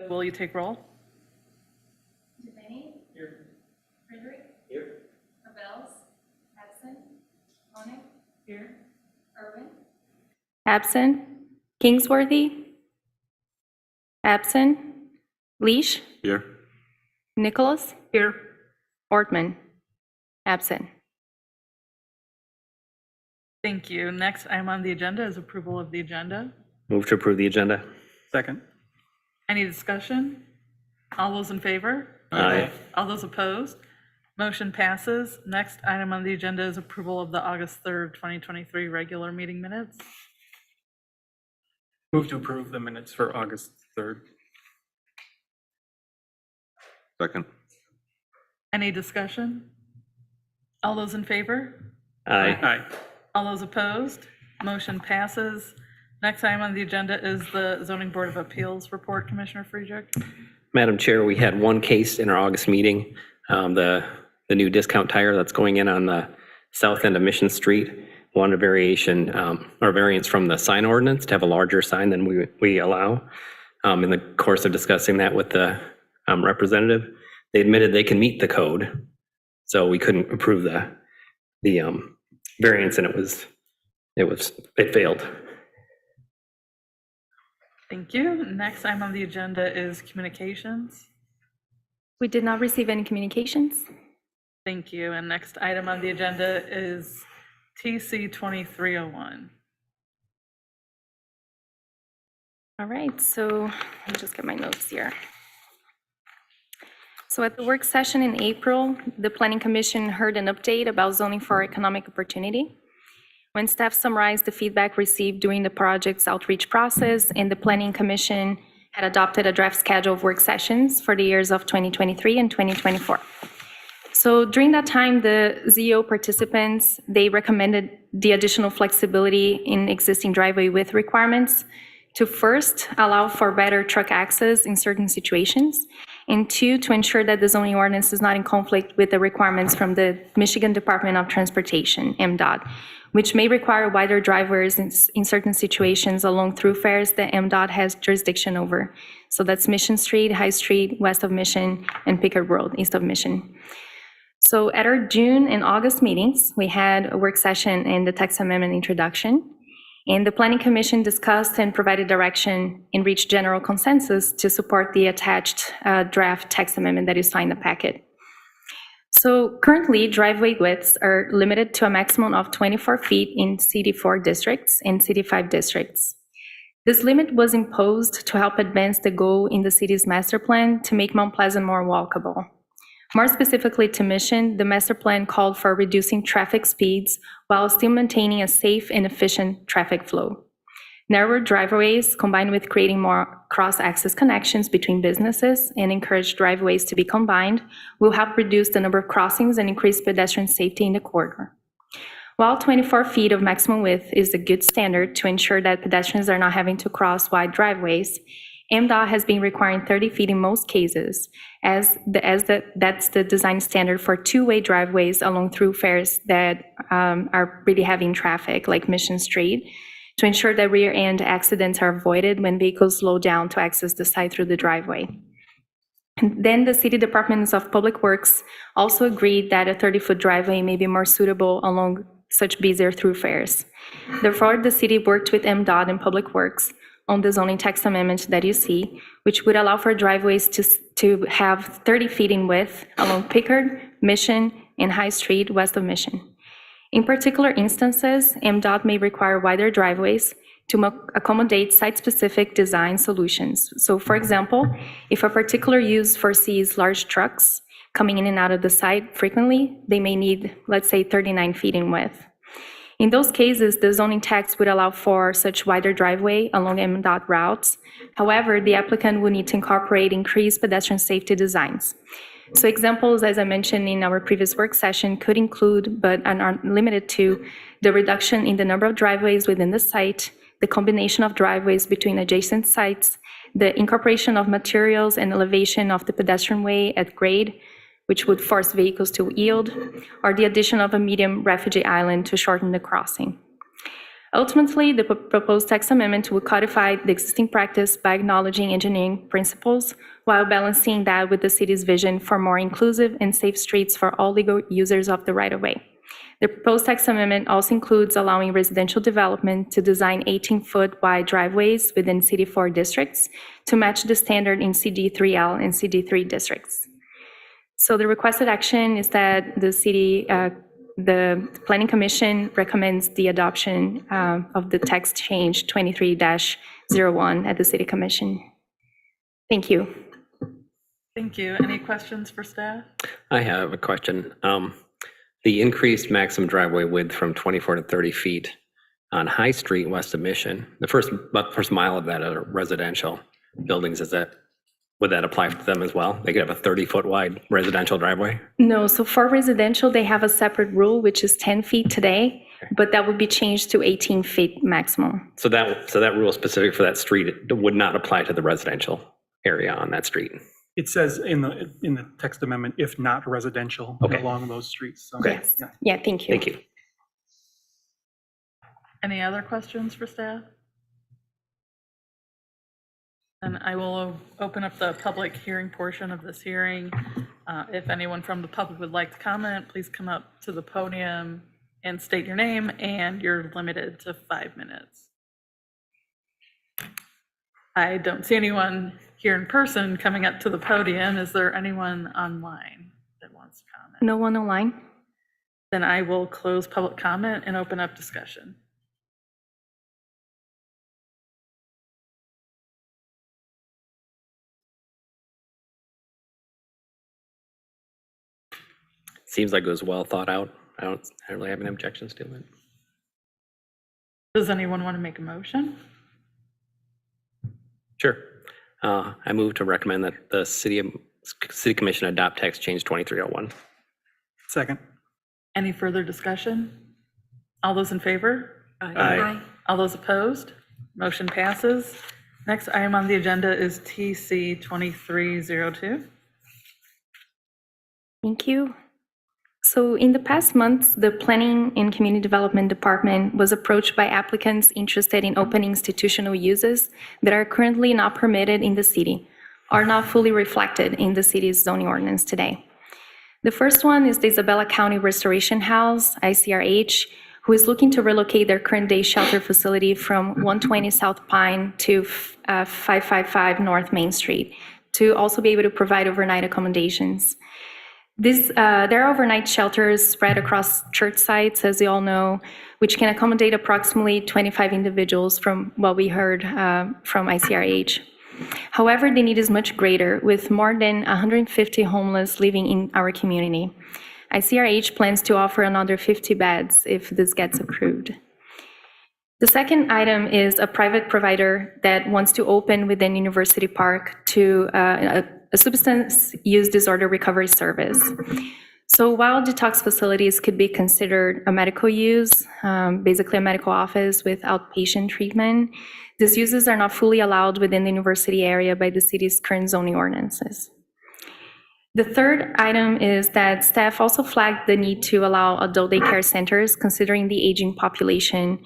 Will you take roll? Devaney? Here. Frederick? Here. Cabells? Absent? Koenig? Here. Irwin? Absent. Kingsworthy. Absent. Leash. Here. Nicholas. Here. Ortman. Absent. Thank you. Next item on the agenda is approval of the agenda. Move to approve the agenda. Second. Any discussion? All those in favor? Aye. All those opposed? Motion passes. Next item on the agenda is approval of the August 3rd, 2023 regular meeting minutes. Move to approve the minutes for August 3rd. Second. Any discussion? All those in favor? Aye. Aye. All those opposed? Motion passes. Next item on the agenda is the Zoning Board of Appeals report, Commissioner Friedrich. Madam Chair, we had one case in our August meeting, the new discount tire that's going in on the south end of Mission Street. Wanted a variation or variance from the sign ordinance to have a larger sign than we allow. In the course of discussing that with the representative, they admitted they can meet the code, so we couldn't approve the variance, and it failed. Thank you. Next item on the agenda is communications. We did not receive any communications. Thank you. And next item on the agenda is TC 2301. All right, so let me just get my notes here. So at the work session in April, the Planning Commission heard an update about zoning for economic opportunity. When staff summarized the feedback received during the project's outreach process, and the Planning Commission had adopted a draft schedule of work sessions for the years of 2023 and 2024. So during that time, the ZO participants, they recommended the additional flexibility in existing driveway width requirements to first allow for better truck access in certain situations, and two, to ensure that the zoning ordinance is not in conflict with the requirements from the Michigan Department of Transportation, MDOT, which may require wider driveways in certain situations along thoroughfares that MDOT has jurisdiction over. So that's Mission Street, High Street, west of Mission, and Pickard Road, east of Mission. So at our June and August meetings, we had a work session and the text amendment introduction. And the Planning Commission discussed and provided direction and reached general consensus to support the attached draft text amendment that is in the packet. So currently, driveway widths are limited to a maximum of 24 feet in CD4 districts and CD5 districts. This limit was imposed to help advance the goal in the city's master plan to make Mount Pleasant more walkable. More specifically to Mission, the master plan called for reducing traffic speeds while still maintaining a safe and efficient traffic flow. Narrower driveways, combined with creating more cross-access connections between businesses and encourage driveways to be combined, will help reduce the number of crossings and increase pedestrian safety in the corridor. While 24 feet of maximum width is a good standard to ensure that pedestrians are not having to cross wide driveways, MDOT has been requiring 30 feet in most cases, that's the design standard for two-way driveways along thoroughfares that are really having traffic, like Mission Street, to ensure that rear-end accidents are avoided when vehicles slow down to access the site through the driveway. And then the City Departments of Public Works also agreed that a 30-foot driveway may be more suitable along such busier thoroughfares. Therefore, the city worked with MDOT and Public Works on the zoning text amendment that you see, which would allow for driveways to have 30 feet in width along Pickard, Mission, and High Street west of Mission. In particular instances, MDOT may require wider driveways to accommodate site-specific design solutions. So for example, if a particular use foresees large trucks coming in and out of the site frequently, they may need, let's say, 39 feet in width. In those cases, the zoning text would allow for such wider driveway along MDOT routes. However, the applicant would need to incorporate increased pedestrian safety designs. So examples, as I mentioned in our previous work session, could include, but are not limited to, the reduction in the number of driveways within the site, the combination of driveways between adjacent sites, the incorporation of materials and elevation of the pedestrian way at grade, which would force vehicles to yield, or the addition of a medium refugee island to shorten the crossing. Ultimately, the proposed text amendment will codify the existing practice by acknowledging engineering principles while balancing that with the city's vision for more inclusive and safe streets for all legal users of the right-of-way. The proposed text amendment also includes allowing residential development to design 18-foot wide driveways within CD4 districts to match the standard in CD3L and CD3 districts. So the requested action is that the Planning Commission recommends the adoption of the text change 23-01 at the City Commission. Thank you. Thank you. Any questions for staff? I have a question. The increased maximum driveway width from 24 to 30 feet on High Street west of Mission, the first mile of that are residential buildings. Would that apply to them as well? They could have a 30-foot wide residential driveway? No, so for residential, they have a separate rule, which is 10 feet today, but that would be changed to 18 feet maximum. So that rule specific for that street it would not apply to the residential area on that street? It says in the text amendment, if not residential Okay. along those streets. So, Okay. yeah. Yeah, thank you. Thank you. Any other questions for staff? And I will open up the public hearing portion of this hearing. If anyone from the public would like to comment, please come up to the podium and state your name, and you're limited to 5 minutes. I don't see anyone here in person coming up to the podium. Is there anyone online that wants to comment? No one online? Then I will close public comment and open up discussion. Seems like it was well thought out. I don't really have any objections to it. Does anyone want to make a motion? Sure. I move to recommend that the City Commission adopt text change 2301. Second. Any further discussion? All those in favor? Aye. All those opposed? Motion passes. Next item on the agenda is TC 2302. Thank you. So in the past months, the Planning and Community Development Department was approached by applicants interested in opening institutional uses that are currently not permitted in the city, or not fully reflected in the city's zoning ordinance today. The first one is the Isabella County Restoration House, ICRH, who is looking to relocate their current day shelter facility from 120 South Pine to 555 North Main Street to also be able to provide overnight accommodations. There are overnight shelters spread across church sites, as you all know, which can accommodate approximately 25 individuals from what we heard from ICRH. However, the need is much greater, with more than 150 homeless living in our community. ICRH plans to offer another 50 beds if this gets approved. The second item is a private provider that wants to open within University Park to a substance use disorder recovery service. So while detox facilities could be considered a medical use, basically a medical office with outpatient treatment, these uses are not fully allowed within the university area by the city's current zoning ordinances. The third item is that staff also flagged the need to allow adult daycare centers considering the aging population.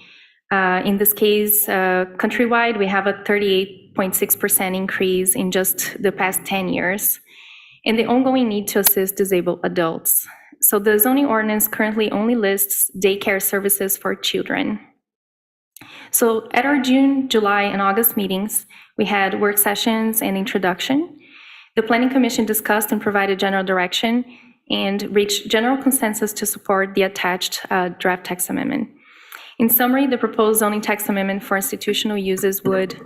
In this case, countrywide, we have a 38.6% increase in just the past 10 years, and the ongoing need to assist disabled adults. So the zoning ordinance currently only lists daycare services for children. So at our June, July, and August meetings, we had work sessions and introduction. The Planning Commission discussed and provided general direction and reached general consensus to support the attached draft text amendment. In summary, the proposed zoning text amendment for institutional uses would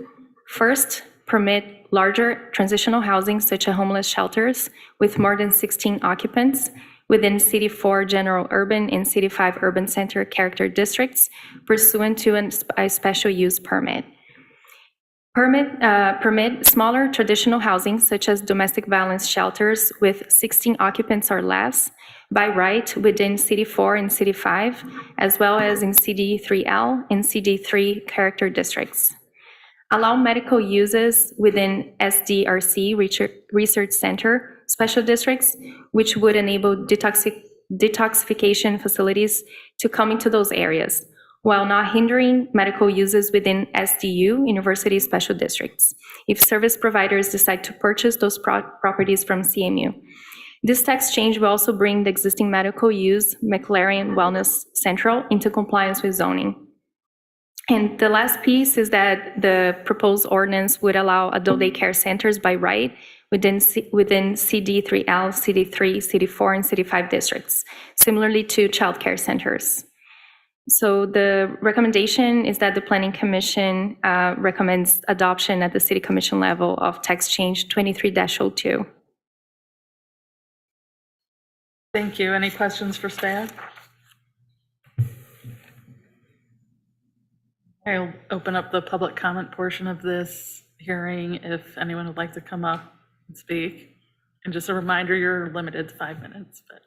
first permit larger transitional housing such as homeless shelters with more than 16 occupants within CD4 general urban and CD5 urban center character districts pursuant to a special use permit. Permit smaller traditional housing such as domestic violence shelters with 16 occupants or less by right within CD4 and CD5, as well as in CD3L and CD3 character districts. Allow medical uses within SDRC Research Center special districts, which would enable detoxification facilities to come into those areas, while not hindering medical uses within SDU, University Special Districts, if service providers decide to purchase those properties from CMU. This tax change will also bring the existing medical use, McLaren Wellness Central, into compliance with zoning. And the last piece is that the proposed ordinance would allow adult daycare centers by right within CD3L, CD3, CD4, and CD5 districts, similarly to childcare centers. So the recommendation is that the Planning Commission recommends adoption at the City Commission level of tax change 23-02. Thank you. Any questions for staff? I'll open up the public comment portion of this hearing if anyone would like to come up and speak. And just a reminder, you're limited to 5 minutes. But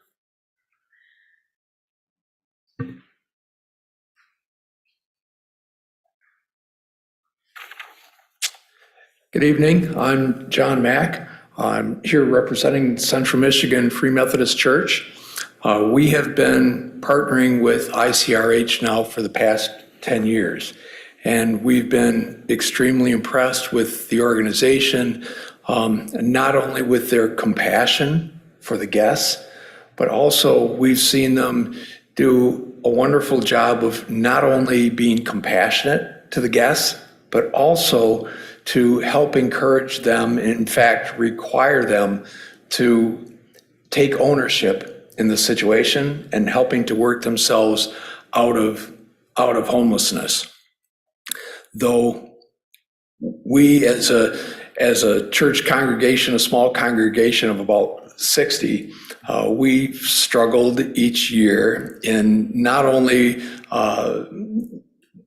Good evening. I'm John Mack. I'm here representing Central Michigan Free Methodist Church. We have been partnering with ICRH now for the past 10 years, and we've been extremely impressed with the organization, not only with their compassion for the guests, but also we've seen them do a wonderful job of not only being compassionate to the guests, but also to help encourage them, in fact, require them to take ownership in the situation and helping to work themselves out of homelessness. Though we as a church congregation, a small congregation of about 60, we've struggled each year in not only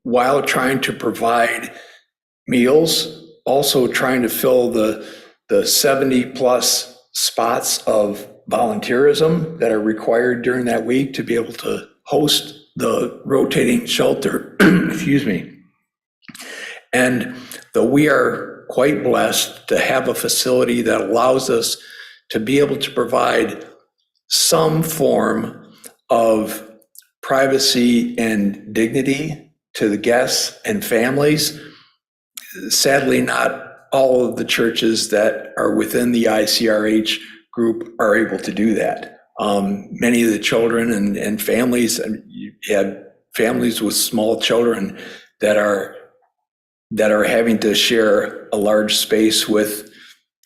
while trying to provide meals, also trying to fill the 70 plus spots of volunteerism that are required during that week to be able to host the rotating shelter. Excuse me. And though we are quite blessed to have a facility that allows us to be able to provide some form of privacy and dignity to the guests and families, sadly, not all of the churches that are within the ICRH group are able to do that. Many of the children and families, you have families with small children that are having to share a large space with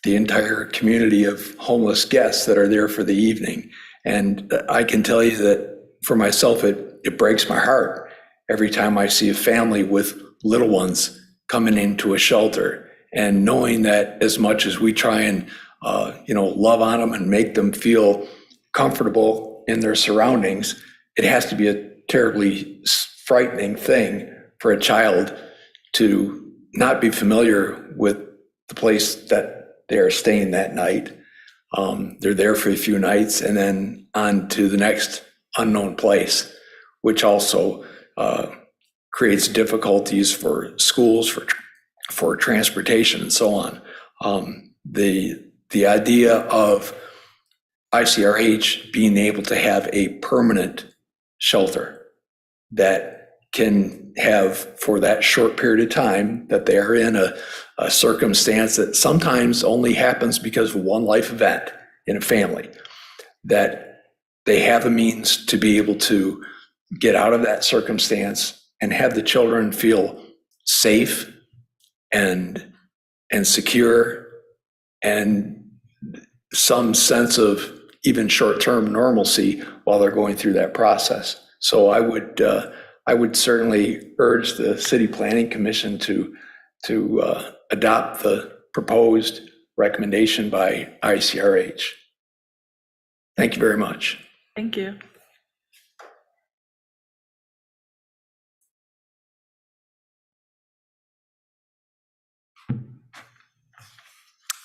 the entire community of homeless guests that are there for the evening. And I can tell you that for myself, it breaks my heart every time I see a family with little ones coming into a shelter, and knowing that as much as we try and love on them and make them feel comfortable in their surroundings, it has to be a terribly frightening thing for a child to not be familiar with the place that they are staying that night. They're there for a few nights and then on to the next unknown place, which also creates difficulties for schools, for transportation, and so on. The idea of ICRH being able to have a permanent shelter that can have, for that short period of time that they are in a circumstance that sometimes only happens because of one life event in a family, that they have a means to be able to get out of that circumstance and have the children feel safe and secure and some sense of even short-term normalcy while they're going through that process. So I would certainly urge the City Planning Commission to adopt the proposed recommendation by ICRH. Thank you very much. thank you.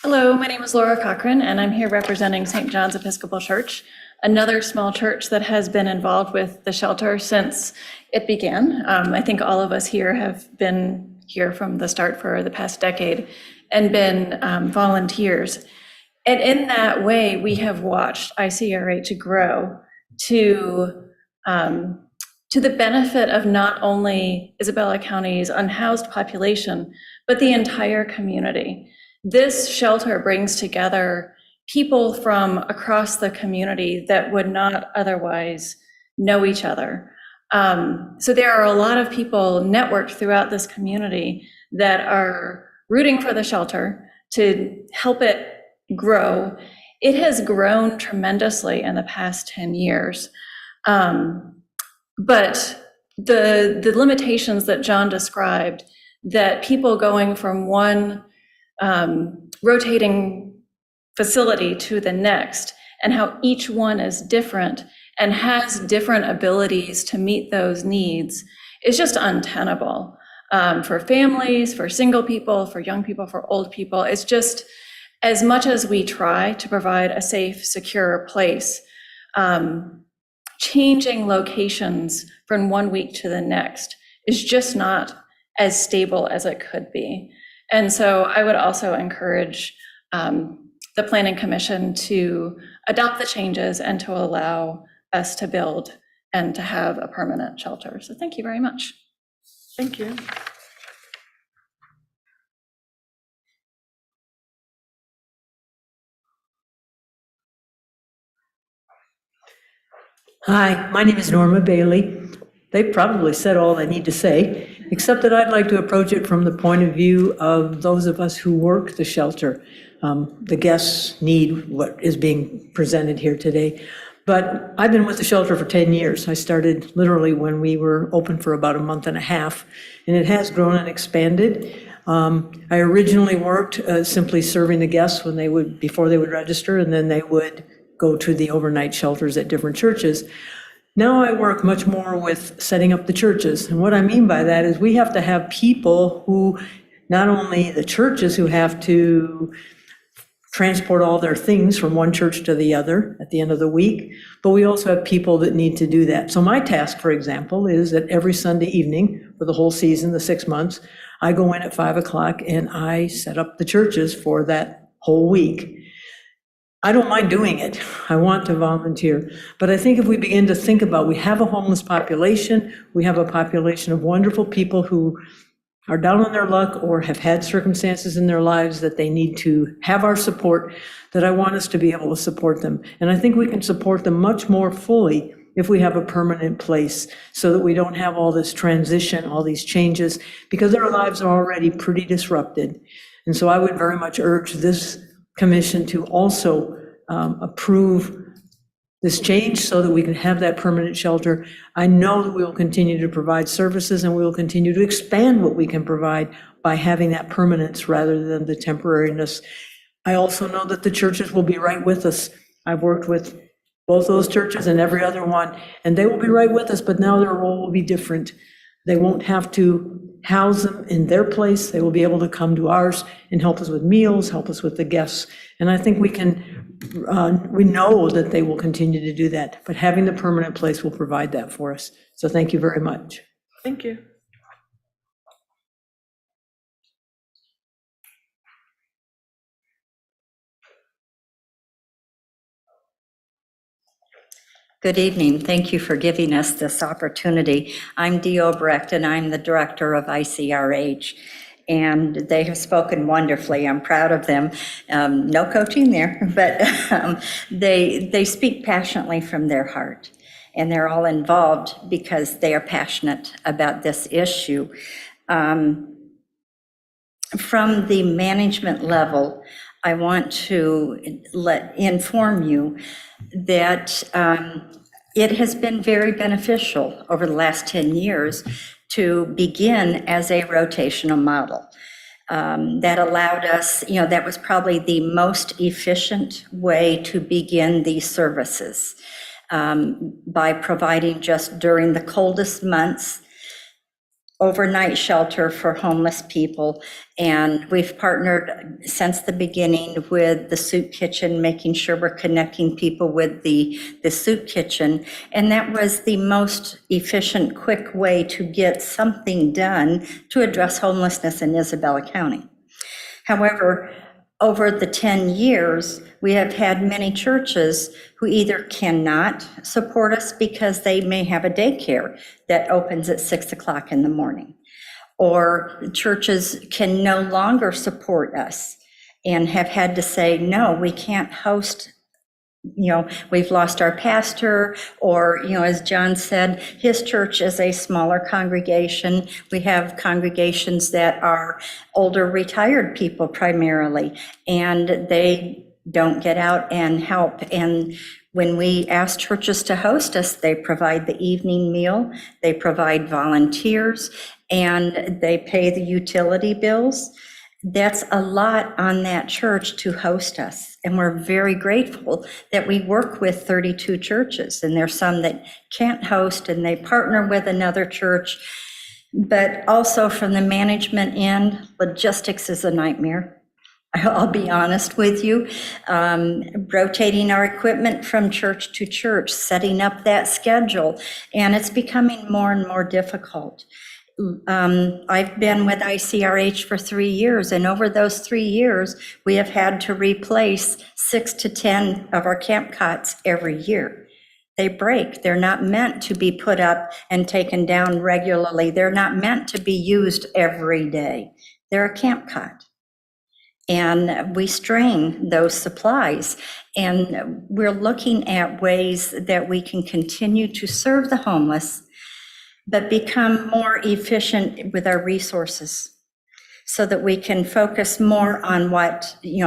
Hello, my name is Laura Cochran, and I'm here representing St. John's Episcopal Church, another small church that has been involved with the shelter since it began. I think all of us here have been here from the start for the past decade and been volunteers. And in that way, we have watched ICRH grow to to the benefit of not only Isabella County's unhoused population, but the entire community. This shelter brings together people from across the community that would not otherwise know each other. So there are a lot of people networked throughout this community that are rooting for the shelter to help it grow. It has grown tremendously in the past 10 years. But the limitations that John described, that people going from one rotating facility to the next, and how each one is different and has different abilities to meet those needs, is just untenable for families, for single people, for young people, for old people. It's just, as much as we try to provide a safe, secure place, changing locations from one week to the next is just not as stable as it could be. And so I would also encourage the Planning Commission to adopt the changes and to allow us to build and to have a permanent shelter. So thank you very much. Thank you. Hi, my name is Norma Bailey. They probably said all I need to say, except that I'd like to approach it from the point of view of those of us who work the shelter. The guests need what is being presented here today. But I've been with the shelter for 10 years. I started literally when we were open for about a month and a half, and it has grown and expanded. I originally worked simply serving the guests when before they would register, and then they would go to the overnight shelters at different churches. Now I work much more with setting up the churches. And what I mean by that is we have to have people who, not only the churches who have to transport all their things from one church to the other at the end of the week, but we also have people that need to do that. So my task, for example, is that every Sunday evening for the whole season, the 6 months, I go in at 5 o'clock and I set up the churches for that whole week. I don't mind doing it. I want to volunteer. But I think if we begin to think about, we have a homeless population, we have a population of wonderful people who are down on their luck or have had circumstances in their lives that they need to have our support, that I want us to be able to support them. And I think we can support them much more fully if we have a permanent place, so that we don't have all this transition, all these changes, because their lives are already pretty disrupted. And so I would very much urge this commission to also approve this change so that we can have that permanent shelter. I know that we will continue to provide services and we will continue to expand what we can provide by having that permanence rather than the temporariness. I also know that the churches will be right with us. I've worked with both those churches and every other one, and they will be right with us, but now their role will be different. They won't have to house them in their place. They will be able to come to ours and help us with meals, help us with the guests. And I think we know that they will continue to do that, but having the permanent place will provide that for us. So thank you very much. Thank you. Good evening. Thank you for giving us this opportunity. I'm Dee Obrecht, and I'm the director of ICRH. And they have spoken wonderfully. I'm proud of them. No coaching there, but they speak passionately from their heart. And they're all involved because they are passionate about this issue. From the management level, I want to inform you that it has been very beneficial over the last 10 years to begin as a rotational model. That allowed us, that was probably the most efficient way to begin these services, by providing just during the coldest months overnight shelter for homeless people. And we've partnered since the beginning with the Soup Kitchen, making sure we're connecting people with the Soup Kitchen. And that was the most efficient, quick way to get something done to address homelessness in Isabella County. However, over the 10 years, We have had many churches who either cannot support us because they may have a daycare that opens at 6 o'clock in the morning, or churches can no longer support us and have had to say, no, we can't host. We've lost our pastor, or, as John said, his church is a smaller congregation. We have congregations that are older retired people primarily, and they don't get out and help. And when we ask churches to host us, they provide the evening meal, they provide volunteers, and they pay the utility bills. That's a lot on that church to host us. And we're very grateful that we work with 32 churches. And there's some that can't host and they partner with another church. But also from the management end, logistics is a nightmare. I'll be honest with you. Rotating our equipment from church to church, setting up that schedule, and it's becoming more and more difficult. I've been with ICRH for 3 years, and over those 3 years, we have had to replace 6 to 10 of our camp cots every year. They break. They're not meant to be put up and taken down regularly. They're not meant to be used every day. They're a camp cot. And we strain those supplies. And we're looking at ways that we can continue to serve the homeless, but become more efficient with our resources so that we can focus more on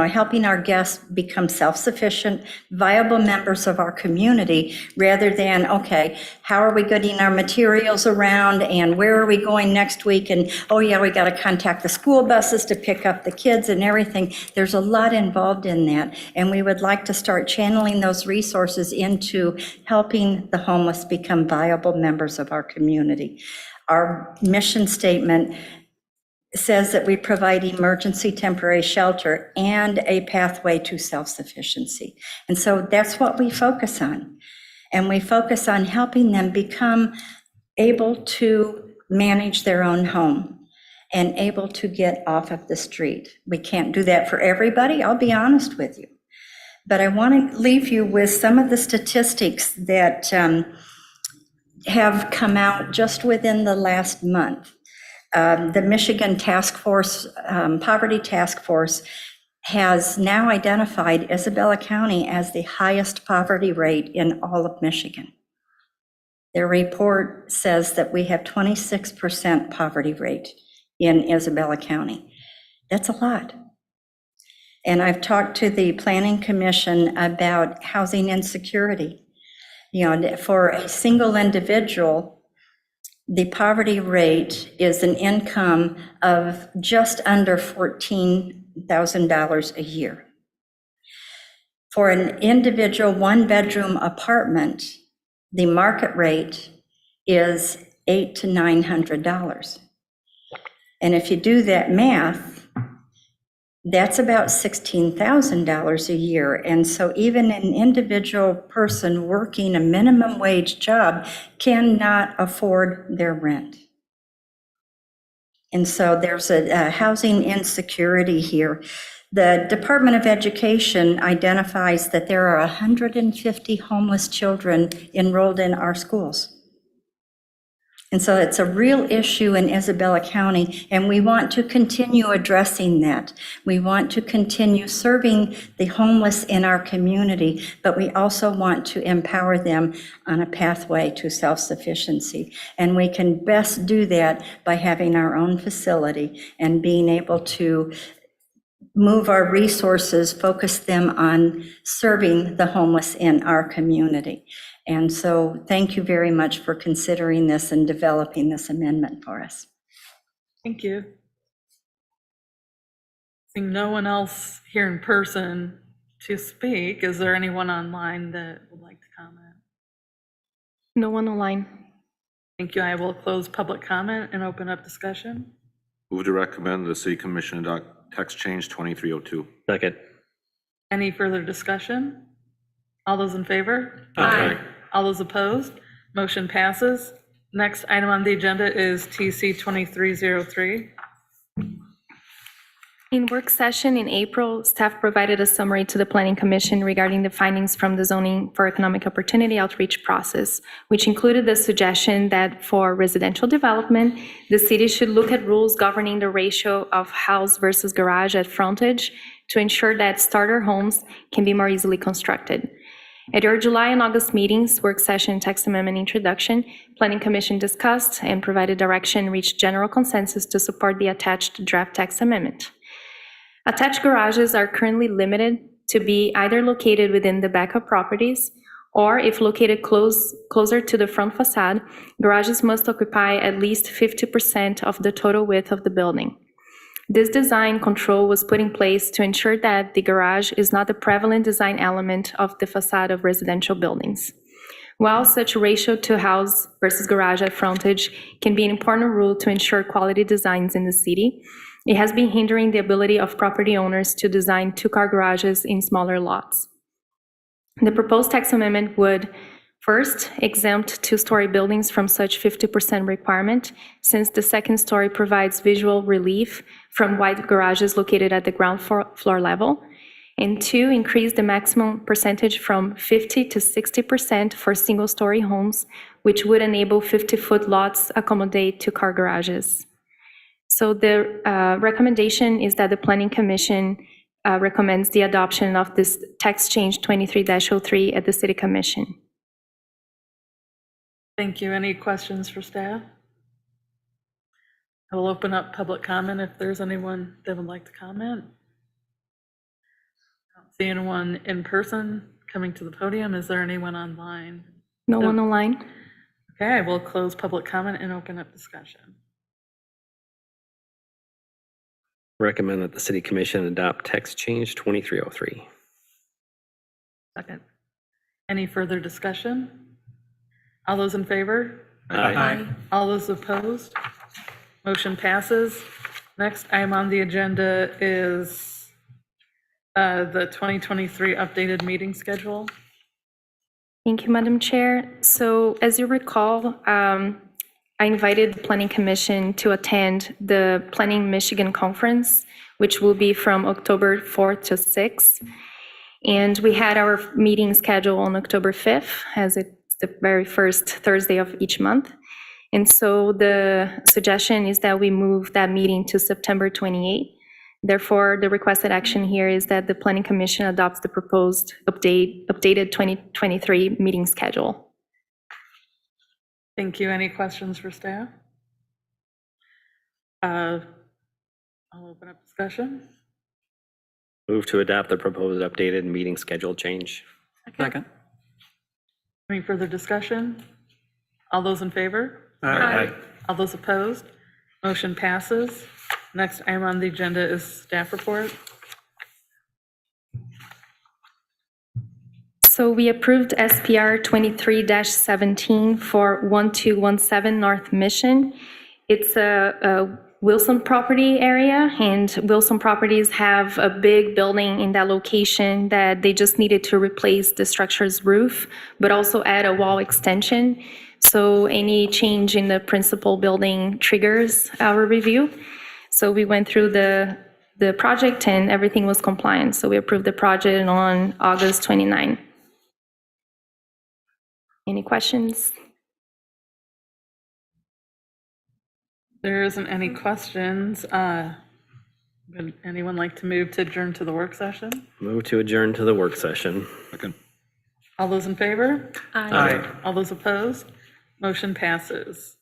helping our guests become self-sufficient, viable members of our community, rather than, okay, how are we getting our materials around and where are we going next week? And, oh yeah, we got to contact the school buses to pick up the kids and everything. There's a lot involved in that. And we would like to start channeling those resources into helping the homeless become viable members of our community. Our mission statement says that we provide emergency temporary shelter and a pathway to self-sufficiency. And so that's what we focus on. And we focus on helping them become able to manage their own home and able to get off of the street. We can't do that for everybody, I'll be honest with you. But I want to leave you with some of the statistics that have come out just within the last month. The Michigan Poverty Task Force has now identified Isabella County as the highest poverty rate in all of Michigan. Their report says that we have 26% poverty rate in Isabella County. That's a lot. And I've talked to the Planning Commission about housing insecurity. For a single individual, the poverty rate is an income of just under $14,000 a year. For an individual one-bedroom apartment, the market rate is $800 to $900. And if you do that math, that's about $16,000 a year. And so even an individual person working a minimum wage job cannot afford their rent. And so there's a housing insecurity here. The Department of Education identifies that there are 150 homeless children enrolled in our schools. And so it's a real issue in Isabella County, and we want to continue addressing that. We want to continue serving the homeless in our community, but we also want to empower them on a pathway to self-sufficiency. And we can best do that by having our own facility and being able to move our resources, focus them on serving the homeless in our community. And so thank you very much for considering this and developing this amendment for us. Thank you. Seeing no one else here in person to speak, is there anyone online that would like to comment? No one online. Thank you. I will close public comment and open up discussion. Move to recommend the City Commission adopt text change 2302. Second. Any further discussion? All those in favor? Aye. All those opposed? Motion passes. Next item on the agenda is TC 2303. In work session in April, staff provided a summary to the Planning Commission regarding the findings from the Zoning for Economic Opportunity outreach process, which included the suggestion that for residential development, the city should look at rules governing the ratio of house versus garage at frontage to ensure that starter homes can be more easily constructed. At your July and August meetings, work session, text amendment introduction, Planning Commission discussed and provided direction, reached general consensus to support the attached draft text amendment. Attached garages are currently limited to be either located within the backup properties, or if located closer to the front facade, garages must occupy at least 50% of the total width of the building. This design control was put in place to ensure that the garage is not the prevalent design element of the facade of residential buildings. While such ratio to house versus garage at frontage can be an important rule to ensure quality designs in the city, it has been hindering the ability of property owners to design two-car garages in smaller lots. The proposed text amendment would first exempt two-story buildings from such 50% requirement, since the second story provides visual relief from wide garages located at the ground floor level. And two, increase the maximum percentage from 50 to 60% for single-story homes, which would enable 50-foot lots accommodate two-car garages. So the recommendation is that the Planning Commission recommends the adoption of this text change 23-03 at the City Commission. Thank you. Any questions for staff? I will open up public comment if there's anyone that would like to comment. I don't see anyone in person coming to the podium. Is there anyone online? No one online? Okay, I will close public comment and open up discussion. Recommend that the City Commission adopt text change 2303. Second. Any further discussion? All those in favor? Aye. All those opposed? Motion passes. Next item on the agenda is the 2023 updated meeting schedule. Thank you, Madam Chair. So as you recall, I invited the Planning Commission to attend the Planning Michigan Conference, which will be from October 4th to 6th. And we had our meeting scheduled on October 5th, as it's the very first Thursday of each month. And so the suggestion is that we move that meeting to September 28th. Therefore, the requested action here is that the Planning Commission adopts the proposed updated 2023 meeting schedule. Thank you. Any questions for staff? I'll open up discussion. Move to adopt the proposed updated meeting schedule change. Second. Any further discussion? All those in favor? Aye. All those opposed? Motion passes. Next item on the agenda is staff report. So we approved SPR 23-17 for 1217 North Mission. It's a Wilson property area, and Wilson Properties have a big building in that location that they just needed to replace the structure's roof, but also add a wall extension. So any change in the principal building triggers our review. So we went through the project and everything was compliant. So we approved the project on August 29. Any questions? There isn't any questions. Would anyone like to move to adjourn to the work session? Move to adjourn to the work session. Second. All those in favor? Aye. All those opposed? Motion passes.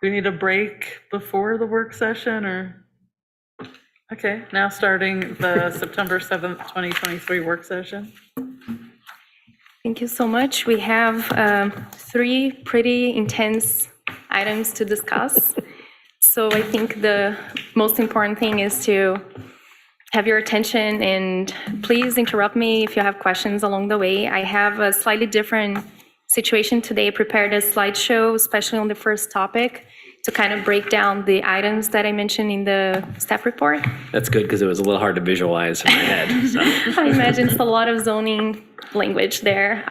Do we need a break before the work session or? Okay, now starting the September 7th, 2023 work session. Thank you so much. We have 3 pretty intense items to discuss. So I think the most important thing is to have your attention, and please interrupt me if you have questions along the way. I have a slightly different situation today. I prepared a slideshow, especially on the first topic, to kind of break down the items that I mentioned in the staff report. That's good because it was a little hard to visualize in my head. So. I imagine it's a lot of zoning language there.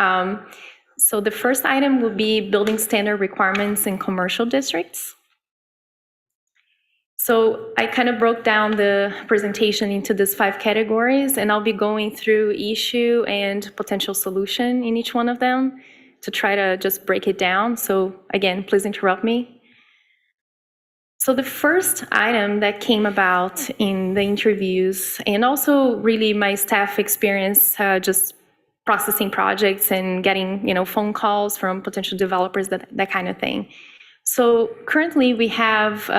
So the first item will be building standard requirements in commercial districts. So I kind of broke down the presentation into these 5 categories, and I'll be going through issue and potential solution in each one of them to try to just break it down. So again, please interrupt me. So the first item that came about in the interviews, and also really my staff experience just processing projects and getting, phone calls from potential developers, that kind of thing. So currently we have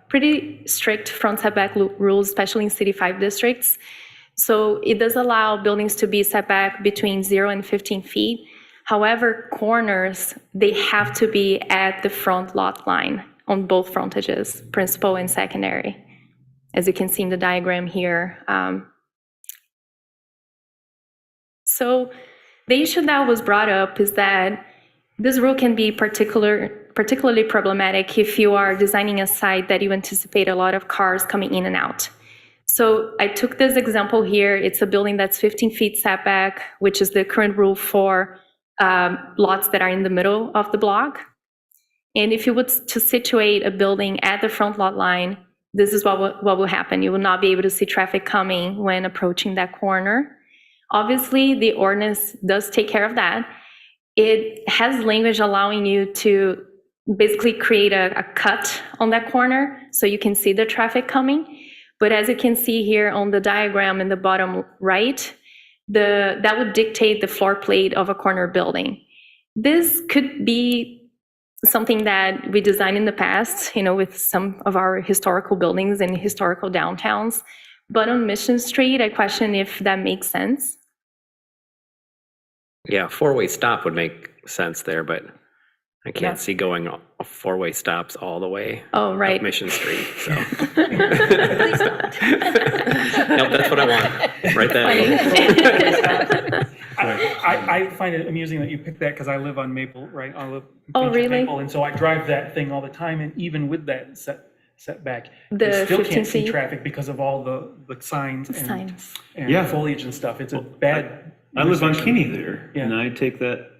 pretty strict front setback rules, especially in City 5 districts. So it does allow buildings to be set back between 0 and 15 feet. However, corners, they have to be at the front lot line on both frontages, principal and secondary, as you can see in the diagram here. So the issue that was brought up is that this rule can be particularly problematic if you are designing a site that you anticipate a lot of cars coming in and out. So I took this example here. It's a building that's 15 feet setback, which is the current rule for lots that are in the middle of the block. And if you would to situate a building at the front lot line, this is what will happen. You will not be able to see traffic coming when approaching that corner. Obviously, the ordinance does take care of that. It has language allowing you to basically create a cut on that corner so you can see the traffic coming. But as you can see here on the diagram in the bottom right, that would dictate the floor plate of a corner building. This could be something that we designed in the past, with some of our historical buildings and historical downtowns. But on Mission Street, I question if that makes sense. Yeah, 4-way stop would make sense there, but I can't see going 4-way stops all the way Oh, right. up Mission Street, so. Please don't. Nope, that's what I want, right there. I find it amusing that you picked that because I live on Maple, right? I live in Oh, Finch and really? Maple, and so I drive that thing all the time, and even with that setback, The you still 15 can't see feet? traffic because of all the signs Signs. and Yeah. foliage and stuff. It's a bad. I live on intersection. Kinney there, and Yeah. I take that.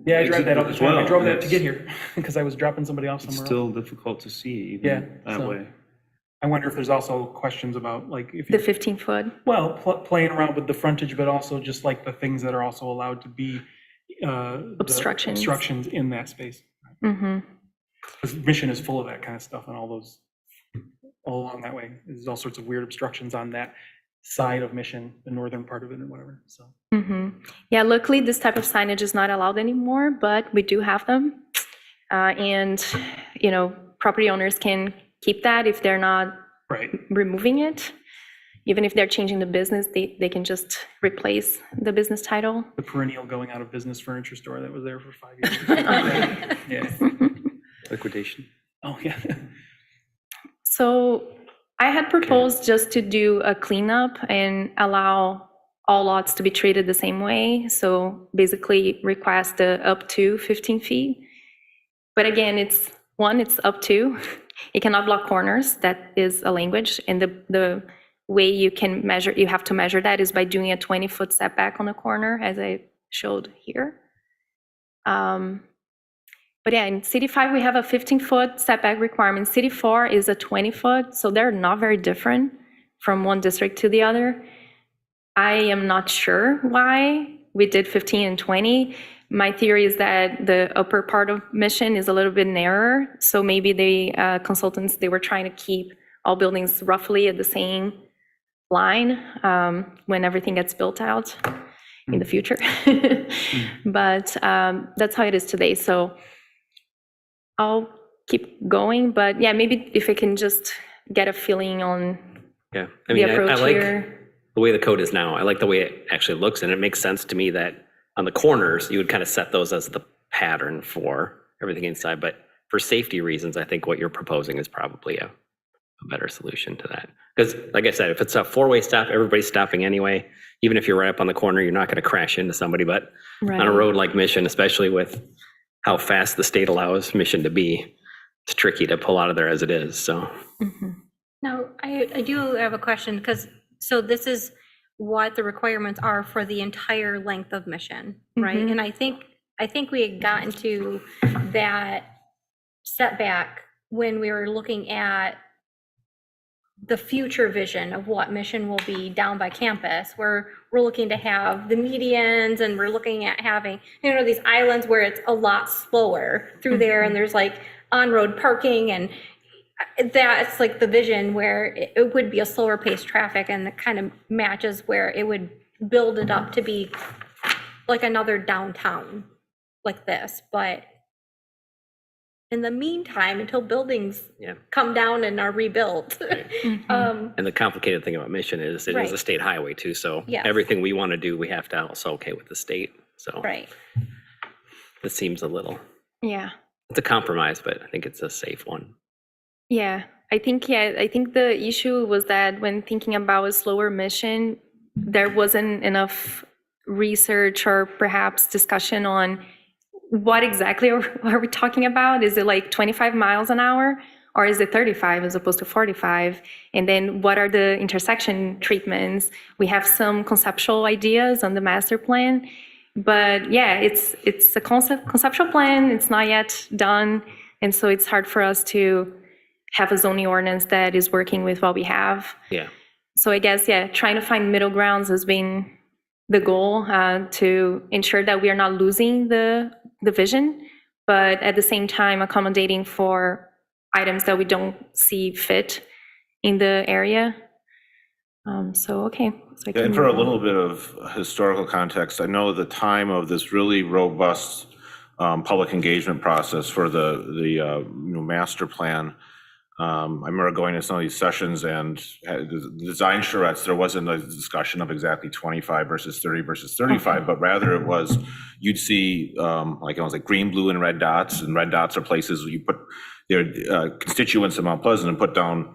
Yeah, I drive that all the as time. I well. drove that to That's- get here because I was dropping somebody off It's somewhere else. still difficult to see Yeah, even that so- way. I wonder if there's also questions about like if The you, 15-foot. well, playing around with the frontage, but also just like the things that are also allowed to be the Obstructions. obstructions in that space. Mm-hmm. Because Mission is full of that kind of stuff and all those, all along that way. There's all sorts of weird obstructions on that side of Mission, the northern part of it and whatever, so. Mm-hmm. Yeah, luckily this type of signage is not allowed anymore, but we do have them. And, property owners can keep that if they're not Right. removing it. Even if they're changing the business, they can just replace the business title. The perennial going out of business furniture store that was there for 5 years. Yeah. Liquidation. Oh, yeah. So I had proposed just to do a cleanup and allow all lots to be treated the same way. So basically request up to 15 feet. But again, it's up to. It cannot block corners. That is a language. And the way you have to measure that is by doing a 20-foot setback on the corner, as I showed here. But yeah, in City 5, we have a 15-foot setback requirement. City 4 is a 20-foot, so they're not very different from one district to the other. I am not sure why we did 15 and 20. My theory is that the upper part of Mission is a little bit narrower, so maybe the consultants, they were trying to keep all buildings roughly at the same line when everything gets built out in the future. But that's how it is today. So I'll keep going, but yeah, maybe if I can just get a feeling on Yeah, the I approach like here. the way the code is now. I like the way it actually looks, and it makes sense to me that on the corners, you would kind of set those as the pattern for everything inside. But for safety reasons, I think what you're proposing is probably a better solution to that. Because like I said, if it's a 4-way stop, everybody's stopping anyway. Even if you're right up on the corner, you're not going to crash into somebody. But on a road like Mission, especially with how fast the state allows Mission to be, it's tricky to pull out of there as it is, so. Now, I do have a question, because, so this is what the requirements are for the entire length of Mission, right? Mhm. And I think we had gotten to that setback when we were looking at the future vision of what Mission will be down by campus, where we're looking to have the medians and we're looking at having, these islands where it's a lot slower through there and there's like on-road parking, and that's like the vision where it would be a slower paced traffic, and it kind of matches where it would build it up to be like another downtown like this. But in the meantime, until buildings come down and are rebuilt. And the complicated thing about Mission is it is a Right. state highway too, so Yes. everything we want to do, we have to also okay with the state. So Right. it seems a little, Yeah. it's a compromise, but I think it's a safe one. Yeah, I think the issue was that when thinking about a slower mission, there wasn't enough research or perhaps discussion on what exactly are we talking about? Is it like 25 miles an hour, or is it 35 as opposed to 45? And then what are the intersection treatments? We have some conceptual ideas on the master plan, but yeah, it's a conceptual plan. It's not yet done, and so it's hard for us to have a zoning ordinance that is working with what we have. Yeah. So I guess, trying to find middle grounds has been the goal, to ensure that we are not losing the vision, but at the same time accommodating for items that we don't see fit in the area. So I And can for a move on. little bit of historical context, I know the time of this really robust public engagement process for the master plan. I remember going to some of these sessions and the design charrettes, there wasn't a discussion of exactly 25 versus 30 versus 35, but rather it was, you'd see like green, blue, and red dots, and red dots are places where you put their constituents in Mount Pleasant and put down,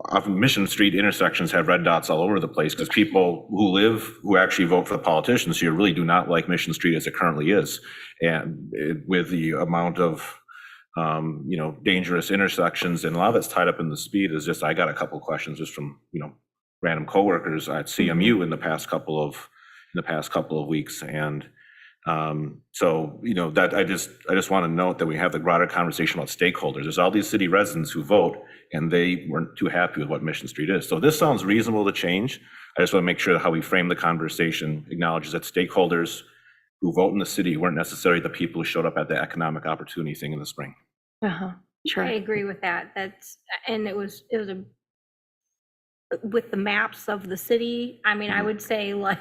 often Mission Street intersections have red dots all over the place because people who actually vote for the politicians here really do not like Mission Street as it currently is. And with the amount of dangerous intersections, and a lot of it's tied up in the speed. Is just, I got a couple questions just from, random coworkers at CMU in the past couple of weeks. And so, that I just want to note that we have the broader conversation about stakeholders. There's all these city residents who vote, and they weren't too happy with what Mission Street is. So this sounds reasonable to change. I just want to make sure that how we frame the conversation acknowledges that stakeholders who vote in the city weren't necessarily the people who showed up at the economic opportunity thing in the spring. Sure. I agree with that. And it was with the maps of the city. I mean, I would say like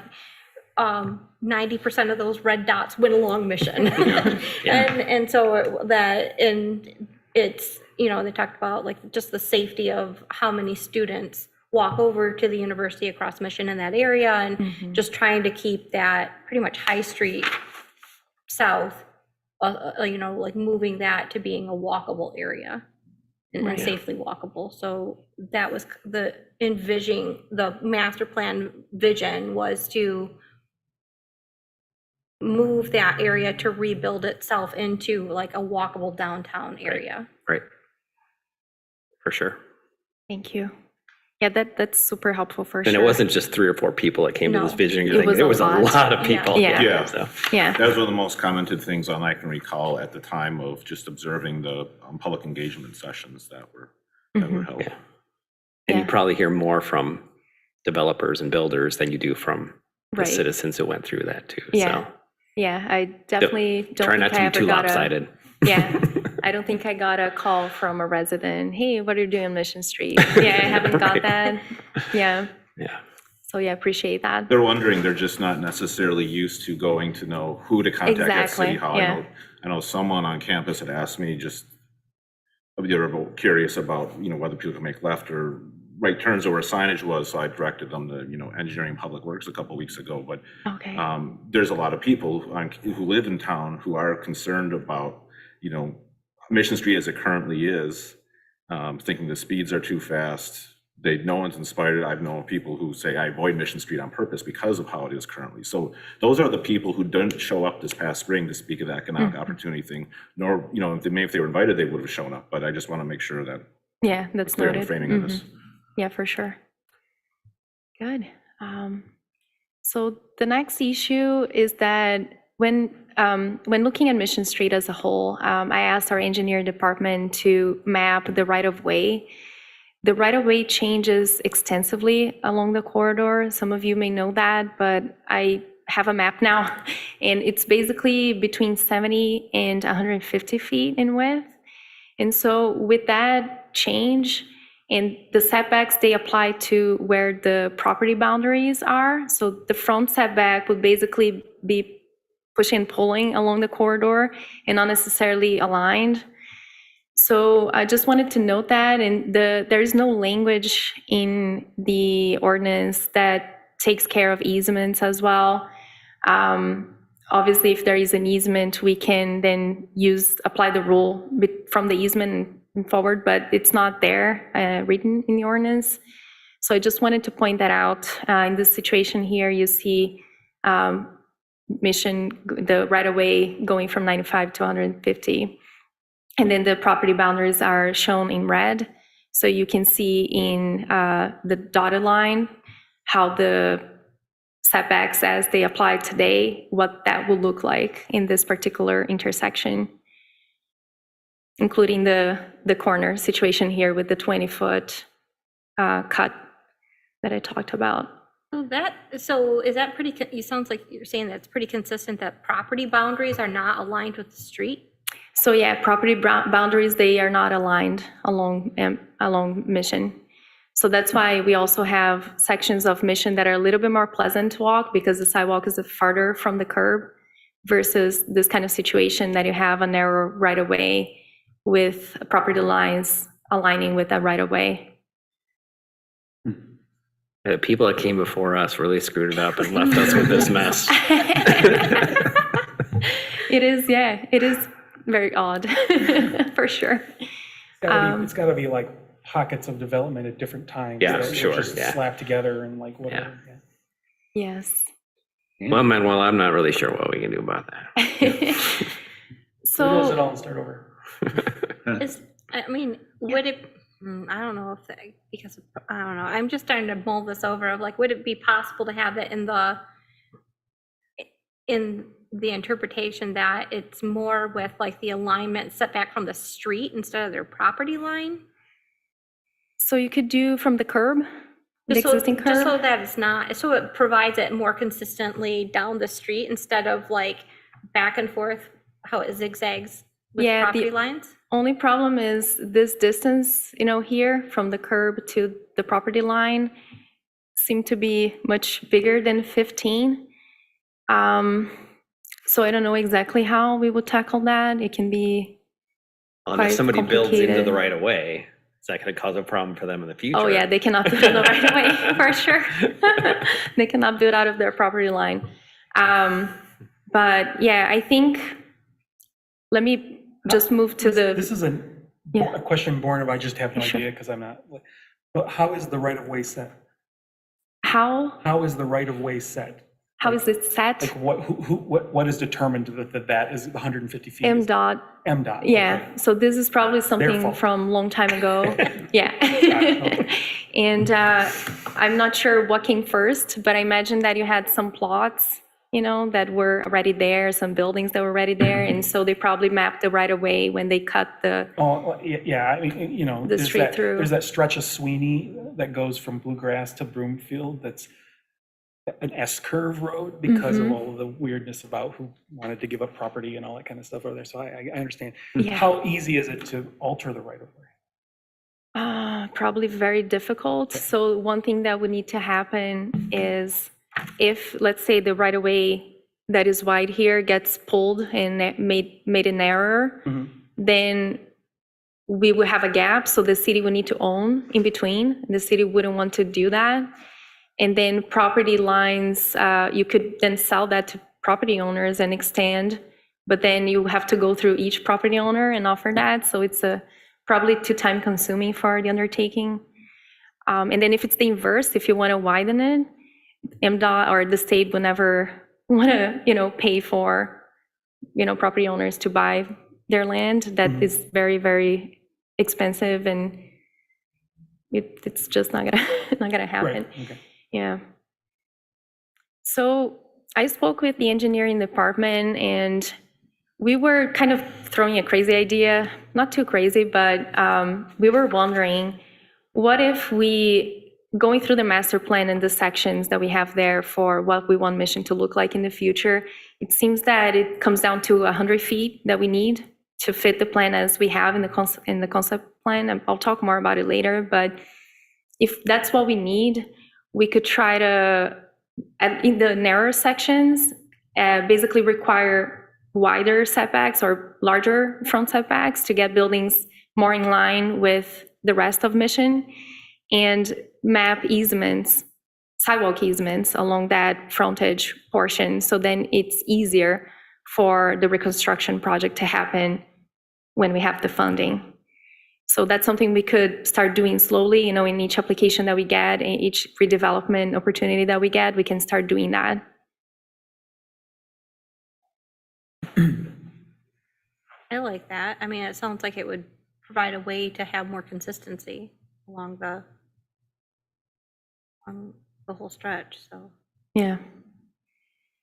90% of those red dots went along Mission. And so it's, they talked about like just the safety of how many students walk over to the university across Mission in that area, and just trying to keep that pretty much High Street south, like moving that to being a walkable area and safely walkable. So that was the master plan vision, was to move that area to rebuild itself into like a walkable downtown area. Right. For sure. Thank you. Yeah, that's super helpful for And sure. it wasn't just 3 or 4 people that came to this No. vision. It was It a was a lot. lot of people. Yeah. Yeah. Yeah. That was one of the most commented things on I can recall at the time of just observing the public engagement sessions that were held. Yeah. And you probably hear more from developers and builders than you do from the Right. citizens who went through that too. Yeah. So Yeah, I definitely don't try think not to I be ever too got lopsided. Yeah, I don't think I got a call from a resident, hey, what are you doing on Mission Street? Yeah, I haven't got Right. that. Yeah, Yeah. so yeah, appreciate that. They're wondering, they're just not necessarily used to going to know who to contact at City Exactly, Hall. yeah. I know someone on campus had asked me they were curious about, whether people can make left or right turns or where signage was, so I directed them to, Engineering and Public Works a couple weeks ago. But Okay, there's a lot of people who live in town who are concerned about, Mission Street as it currently is, thinking the speeds are too fast. No one's inspired. I've known people who say, I avoid Mission Street on purpose because of how it is currently. So those are the people who didn't show up this past spring to speak of the economic opportunity thing, nor, if they were invited, they would have shown up. But I just want to make sure that yeah, that's clear in the noted. framing of this. Yeah, for sure. Good. So the next issue is that when looking at Mission Street as a whole, I asked our engineering department to map the right-of-way The right-of-way changes extensively along the corridor. Some of you may know that, but I have a map now, and it's basically between 70 and 150 feet in width. And so with that change, and the setbacks, they apply to where the property boundaries are. So the front setback would basically be pushing and pulling along the corridor and not necessarily aligned. So I just wanted to note that, and there is no language in the ordinance that takes care of easements as well. Obviously, if there is an easement, we can then apply the rule from the easement and forward, but it's not there written in the ordinance. So I just wanted to point that out. In this situation here, you see Mission, the right-of-way going from 95 to 150. And then the property boundaries are shown in red. So you can see in the dotted line how the setbacks as they apply today, what that will look like in this particular intersection, including the corner situation here with the 20-foot cut that I talked about. So is that pretty, it sounds like you're saying that's pretty consistent that property boundaries are not aligned with the street? So yeah, property boundaries, they are not aligned along Mission. So that's why we also have sections of Mission that are a little bit more pleasant to walk because the sidewalk is farther from the curb versus this kind of situation that you have a narrow right-of-way with property lines aligning with that right-of-way. The people that came before us really screwed it up and left us with this mess. It is very odd, for sure. It's gotta be like pockets of development at different times. Yeah, that sure, just yeah. slap together and like whatever. Yeah. Yeah. Yes. Well, Manuel, I'm not really sure what we can do about that. Close it So, all and start over. Would it, I don't know if, because, I don't know, I'm just starting to mull this over of like, would it be possible to have it in the interpretation that it's more with like the alignment setback from the street instead of their property line? so you could do from the curb, the Just existing just so curb? that it's not, so it provides it more consistently down the street instead of like back and forth, how it zigzags with Yeah, property lines? Only problem is this distance, here from the curb to the property line seem to be much bigger than 15. So I don't know exactly how we would tackle that. It can be, And if Quite somebody builds into complicated. the right of way, is that going to cause a problem for them in the future? oh yeah, they cannot build it right away, for sure. They cannot build out of their property line. But yeah, I think, let me just move to This is Yeah. a question born of I just have no Sure. idea because I'm not, but how is the right of way set? how Is the right of way set? is it set? Like what is determined that is 150 feet? MDOT. MDOT. Yeah, okay. so this is probably something fault. from a long time ago. Yeah. okay. And I'm not sure what came first, but I imagine that you had some plots, that were already there, some buildings that were already there. And so they probably mapped the right of way when they cut the, Oh, yeah, I mean, The street through. There's that stretch of Sweeney that goes from Bluegrass to Broomfield that's an S-curve road because of all of the weirdness about who wanted to give up property and all that kind of stuff over there. So I understand. Yeah. How easy is it to alter the right of way? probably very difficult. So one thing that would need to happen is if, let's say, the right of way that is wide here gets pulled and made it narrower, then we would have a gap, so the city would need to own in between. The city wouldn't want to do that. And then property lines, you could then sell that to property owners and extend, but then you have to go through each property owner and offer that. So it's probably too time consuming for the undertaking. And then if it's the inverse, if you want to widen it, MDOT or the state would never want to, pay for, property owners to buy their land. That is very, very expensive, and it's just not gonna happen. Right, okay. Yeah. So I spoke with the engineering department, and we were kind of throwing a crazy idea, not too crazy, but we were wondering what if going through the master plan and the sections that we have there for what we want Mission to look like in the future, it seems that it comes down to 100 feet that we need to fit the plan as we have in the concept plan. And I'll talk more about it later, but if that's what we need, we could try to, in the narrower sections, basically require wider setbacks or larger front setbacks to get buildings more in line with the rest of Mission, and map easements, sidewalk easements along that frontage portion. So then it's easier for the reconstruction project to happen when we have the funding. So that's something we could start doing slowly, in each application that we get, in each redevelopment opportunity that we get, we can start doing that. I like that. I mean, it sounds like it would provide a way to have more consistency along the whole stretch, so. Yeah,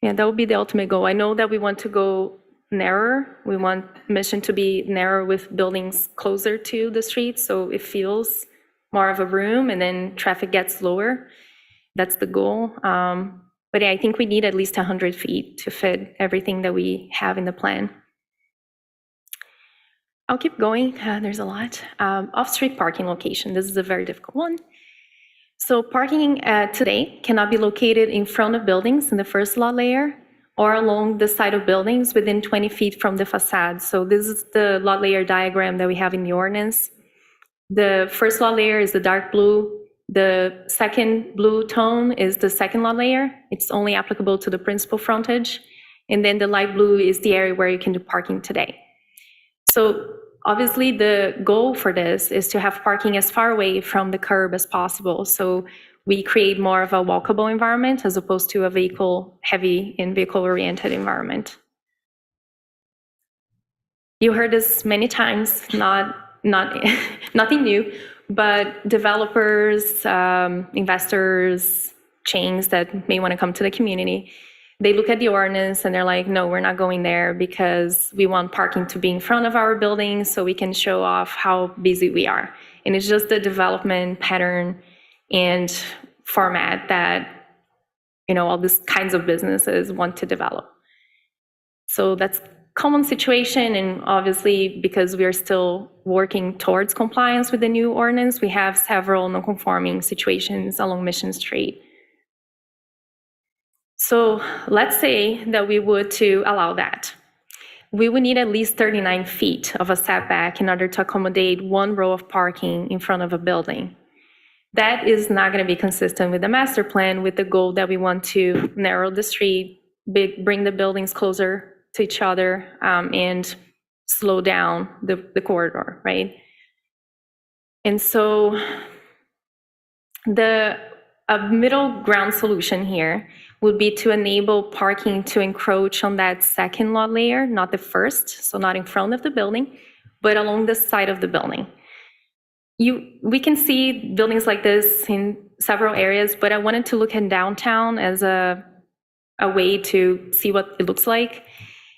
that would be the ultimate goal. I know that we want to go narrower. We want Mission to be narrower with buildings closer to the street, so it feels more of a room, and then traffic gets lower. That's the goal. But yeah, I think we need at least 100 feet to fit everything that we have in the plan. I'll keep going. There's a lot. Off-street parking location. This is a very difficult one. So parking today cannot be located in front of buildings in the first lot layer or along the side of buildings within 20 feet from the facade. So this is the lot layer diagram that we have in the ordinance. The first lot layer is the dark blue. The second blue tone is the second lot layer. It's only applicable to the principal frontage. And then the light blue is the area where you can do parking today. So obviously the goal for this is to have parking as far away from the curb as possible. So we create more of a walkable environment as opposed to a vehicle-heavy and vehicle-oriented environment. You heard this many times, nothing new, but developers, investors, chains that may want to come to the community, they look at the ordinance and they're like, no, we're not going there because we want parking to be in front of our buildings so we can show off how busy we are. And it's just the development pattern and format that, all these kinds of businesses want to develop. So that's a common situation, and obviously because we are still working towards compliance with the new ordinance, we have several non-conforming situations along Mission Street. So let's say that we would to allow that. We would need at least 39 feet of a setback in order to accommodate one row of parking in front of a building. That is not going to be consistent with the master plan, with the goal that we want to narrow the street, bring the buildings closer to each other, and slow down the corridor, right? And so a middle ground solution here would be to enable parking to encroach on that second lot layer, not the first, so not in front of the building, but along the side of the building. We can see buildings like this in several areas, but I wanted to look at downtown as a way to see what it looks like.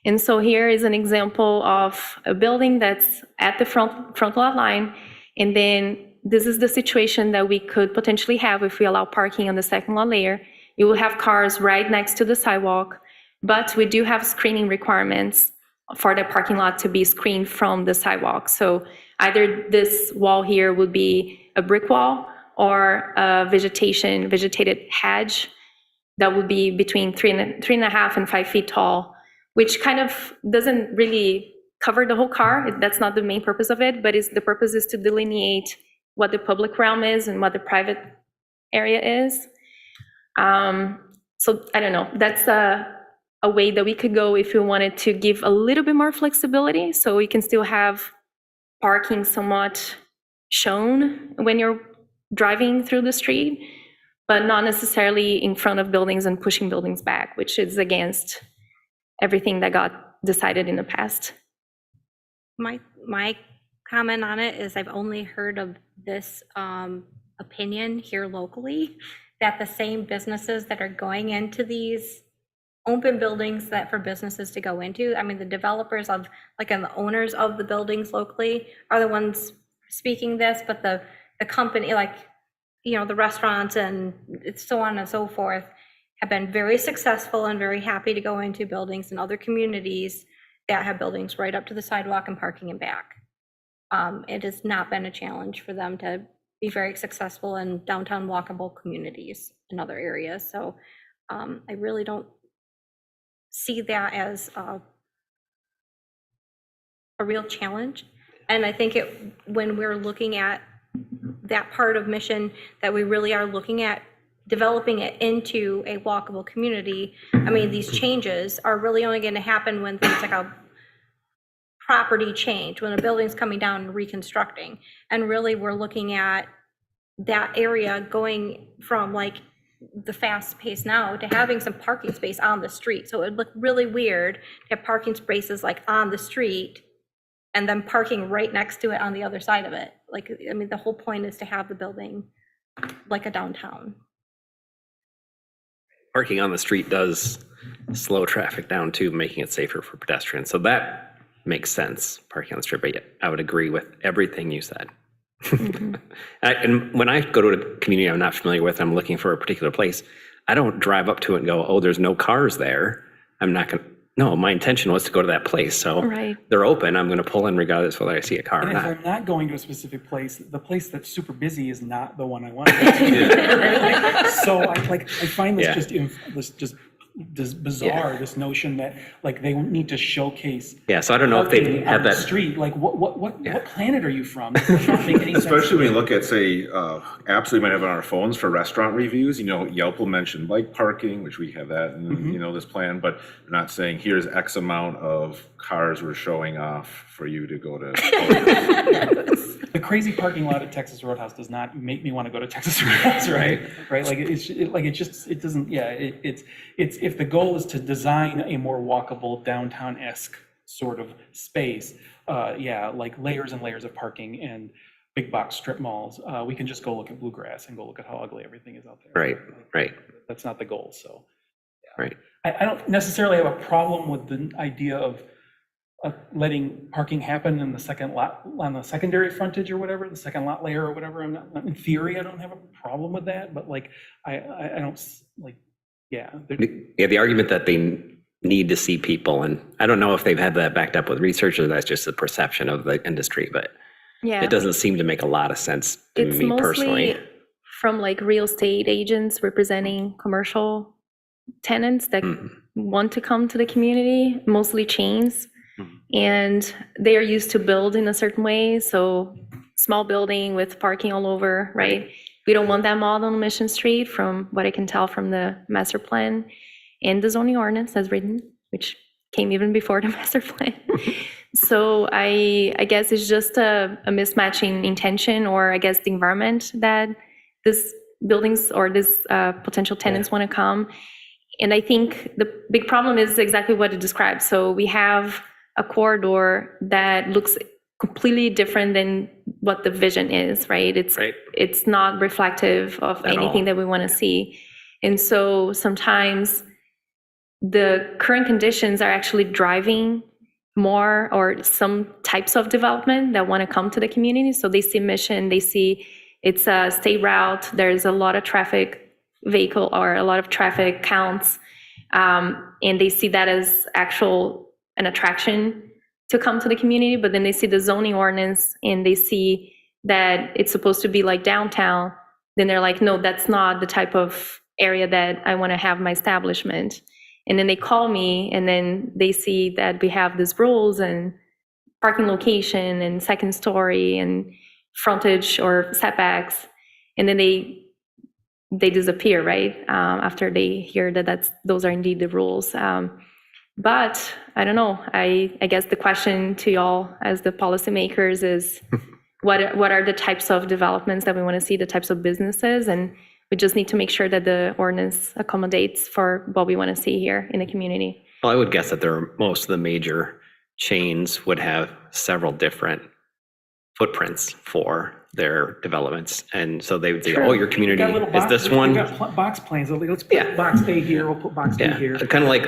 And so here is an example of a building that's at the front lot line, and then this is the situation that we could potentially have if we allow parking on the second lot layer. You will have cars right next to the sidewalk, but we do have screening requirements for the parking lot to be screened from the sidewalk. So either this wall here would be a brick wall or a vegetated hedge that would be between 3.5 and 5 feet tall, which kind of doesn't really cover the whole car. That's not the main purpose of it, but the purpose is to delineate what the public realm is and what the private area is. So I don't know, that's a way that we could go if we wanted to give a little bit more flexibility, so we can still have parking somewhat shown when you're driving through the street, but not necessarily in front of buildings and pushing buildings back, which is against everything that got decided in the past. My comment on it is I've only heard of this opinion here locally, that the same businesses that are going into these open buildings that for businesses to go into, I mean, the developers of, and the owners of the buildings locally are the ones speaking this, but the the company, like, the restaurants and so on and so forth, have been very successful and very happy to go into buildings in other communities that have buildings right up to the sidewalk and parking and back. It has not been a challenge for them to be very successful in downtown walkable communities in other areas. So I really don't see that as a real challenge. And I think when we're looking at that part of Mission, that we really are looking at developing it into a walkable community. I mean, these changes are really only going to happen when things like a property change, when a building's coming down and reconstructing. And really, we're looking at that area going from like the fast pace now to having some parking space on the street. So it would look really weird to have parking spaces like on the street and then parking right next to it on the other side of it. Like, I mean, the whole point is to have the building like a downtown. Parking on the street does slow traffic down too, making it safer for pedestrians. So that makes sense, parking on the street. But yeah, I would agree with everything you said. And when I go to a community I'm not familiar with, I'm looking for a particular place, I don't drive up to it and go, oh, there's no cars there. I'm not going to. No, my intention was to go to that place. So Right. they're open. I'm going to pull in regardless whether I see a car or And if not. I'm not going to a specific place, the place that's super busy is not the one I want to go to. So I find this Yeah. this bizarre, this notion that like they need to showcase. Yeah, so I don't know if they parking have on the that. street, like what Yeah. planet are you from? It doesn't make any sense. Especially when you look at, say, apps we might have on our phones for restaurant reviews, Yelp will mention bike parking, which we have that in, this plan, but they're not saying, here's X amount of cars we're showing off for you to go to. The crazy parking lot at Texas Roadhouse does not make me want to go to Texas Roadhouse, right? Right, like it doesn't, yeah, it's if the goal is to design a more walkable downtown-esque sort of space, like layers and layers of parking and big box strip malls, we can just go look at Bluegrass and go look at how ugly everything is out there. Right. That's not the goal, so. Right. I don't necessarily have a problem with the idea of letting parking happen in the second lot, on the secondary frontage or whatever, the second lot layer or whatever. I'm not, in theory, I don't have a problem with that, but like, I don't, like, yeah. The argument that they need to see people, and I don't know if they've had that backed up with research or that's just the perception of the industry, but Yeah. it doesn't seem to make a lot of sense to It's me mostly personally. from like real estate agents representing commercial tenants that want to come to the community, mostly chains. And they are used to build in a certain way. So small building with parking all over, right? We don't want that model on Mission Street from what I can tell from the master plan and the zoning ordinance as written, which came even before the master plan. So I guess it's just a mismatching intention, or I guess the environment that this buildings or this potential tenants want to come. And I think the big problem is exactly what it describes. So we have a corridor that looks completely different than what the vision is, right? It's not reflective of At anything all. that we want to see. And so sometimes the current conditions are actually driving more or some types of development that want to come to the community. So they see Mission, they see it's a state route, there's a lot of traffic vehicle or a lot of traffic counts, and they see that as an attraction to come to the community. But then they see the zoning ordinance and they see that it's supposed to be like downtown, then they're like, no, that's not the type of area that I want to have my establishment. And then they call me and then they see that we have these rules and parking location and second story and frontage or setbacks, and then they disappear, right? After they hear that those are indeed the rules. But I don't know. I guess the question to y'all as the policymakers is, what are the types of developments that we want to see, the types of businesses, and we just need to make sure that the ordinance accommodates for what we want to see here in the community. Well, I would guess that most of the major chains would have several different footprints for their developments. And so they would say, oh, your community Got little is box- this we one? got box plans, let's put Yeah. box A here, we'll put box B Yeah, here. kind of like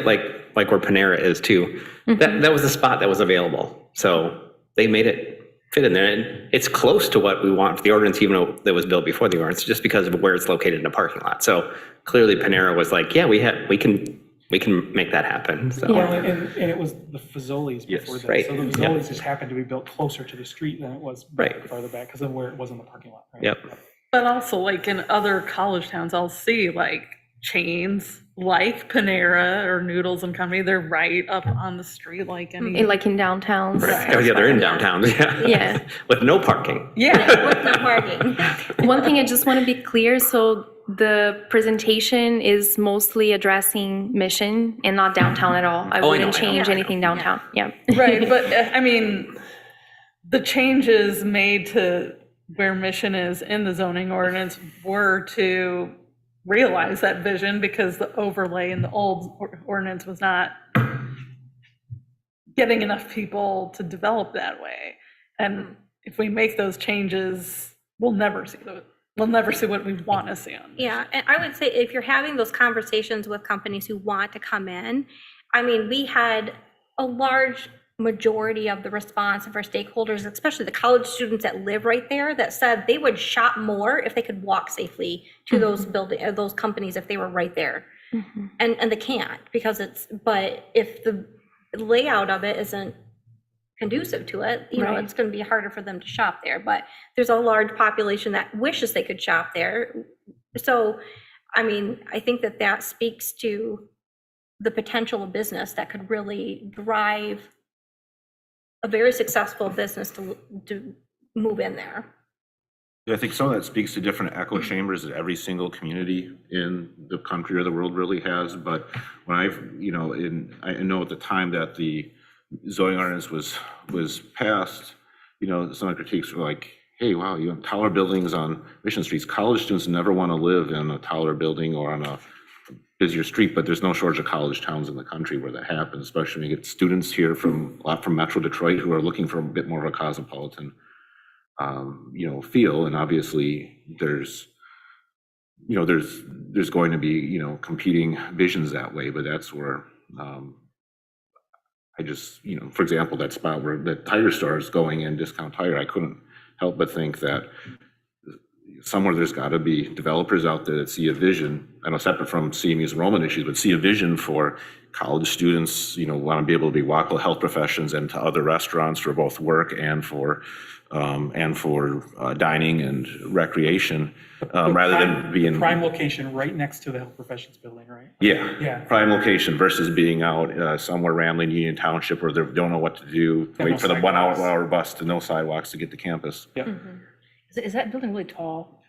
where Panera is too. That was the spot that was available. So they made it fit in there. And it's close to what we want for the ordinance, even though that was built before the ordinance, just because of where it's located in a parking lot. So clearly Panera was like, yeah, we can make that happen. So. Well, and it was the Fazoli's before Yes. that. Right. So the Yep. Fazoli's just happened to be built closer to the street than it was Right. farther back because of where it was in the parking lot. Right? Yep. But also, like in other college towns, I'll see like chains like Panera or Noodles and Company. They're right up on the street, like any. Like in downtowns. Oh, yeah, they're in downtown. Yeah. Yeah. With no parking. Yeah. With no parking. One thing I just want to be clear, so the presentation is mostly addressing Mission and not downtown at all. I Oh, I wouldn't know. change Yeah. anything downtown, yeah. Right, but I mean, the changes made to where Mission is in the zoning ordinance were to realize that vision because the overlay in the old ordinance was not getting enough people to develop that way. And if we make those changes, we'll never see what we want to see on. Yeah, and I would say if you're having those conversations with companies who want to come in, I mean, we had a large majority of the response of our stakeholders, especially the college students that live right there, that said they would shop more if they could walk safely to those those companies if they were right there. And they can't because but if the layout of it isn't conducive to it, you know, Right. it's going to be harder for them to shop there. But there's a large population that wishes they could shop there. So, I mean, I think that speaks to the potential of business that could really drive a very successful business to move in there. Yeah, I think some of that speaks to different echo chambers that every single community in the country or the world really has. But when I know at the time that the zoning ordinance was passed, some of the critiques were like, hey, wow, you have taller buildings on Mission Streets. College students never want to live in a taller building or on a busier street, but there's no shortage of college towns in the country where that happens, especially when you get students here from Metro Detroit who are looking for a bit more of a cosmopolitan feel. And obviously there's going to be, competing visions that way, but that's where I just, for example, that spot where the tire store is going in, Discount Tire, I couldn't help but think that somewhere there's got to be developers out there that see a vision, I know separate from CMU's enrollment issues, but see a vision for college students, want to be able to be walkable health professions and to other restaurants for both work and for dining and recreation, rather than being. Prime location right next to the health professions building, right? Yeah, prime location versus being out somewhere rambling Union Township where they don't know what to do, Yeah, wait no for the sidewalks. 1 hour bus to no sidewalks to get to campus. Yeah. Is that building really tall?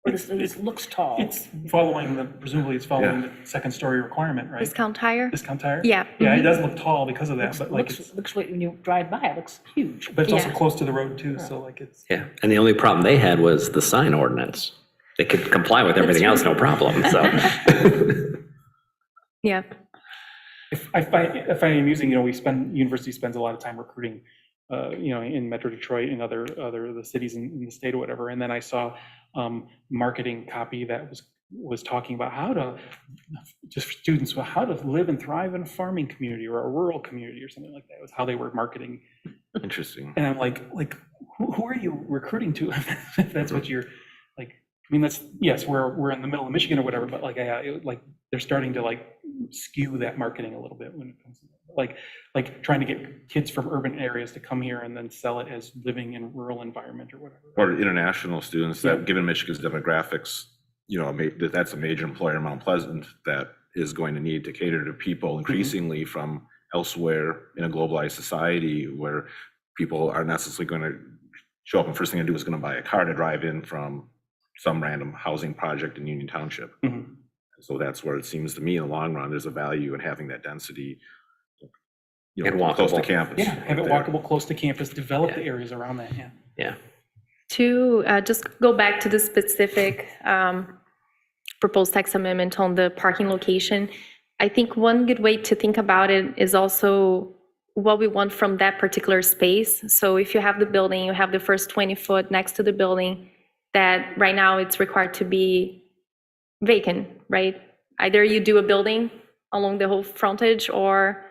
Or it looks tall? It's presumably it's following the second story requirement, right? Discount Tire? Discount Tire? Yeah. Yeah, it does look tall because of that, but like, Looks like when you drive by, it looks huge. but it's also Yeah. close to the road too, so like it's. Yeah. And the only problem they had was the sign ordinance. They could comply with everything else, no problem. So. Yeah. I find it amusing, university spends a lot of time recruiting, in Metro Detroit and other the cities in the state or whatever. And then I saw marketing copy that was talking about how to, just for students, how to live and thrive in a farming community or a rural community or something like that. It was how they were marketing. Interesting. And I'm like, who are you recruiting to? If that's what you're like. I mean, yes, we're in the middle of Michigan or whatever, but like they're starting to like skew that marketing a little bit when it comes to like trying to get kids from urban areas to come here and then sell it as living in rural environment or whatever. Or international students that, given Michigan's demographics, that's a major employer in Mount Pleasant that is going to need to cater to people increasingly from elsewhere in a globalized society where people are necessarily going to show up and first thing to do is going to buy a car to drive in from some random housing project in Union Township. Mhm. So that's where it seems to me in the long run, there's a value in having that density, And close to walkable. campus. Yeah, have it there. walkable, close to campus, develop the areas around that, yeah. Yeah. To just go back to the specific proposed text amendment on the parking location, I think one good way to think about it is also what we want from that particular space. So if you have the building, you have the first 20 foot next to the building, that right now it's required to be vacant, right? Either you do a building along the whole frontage or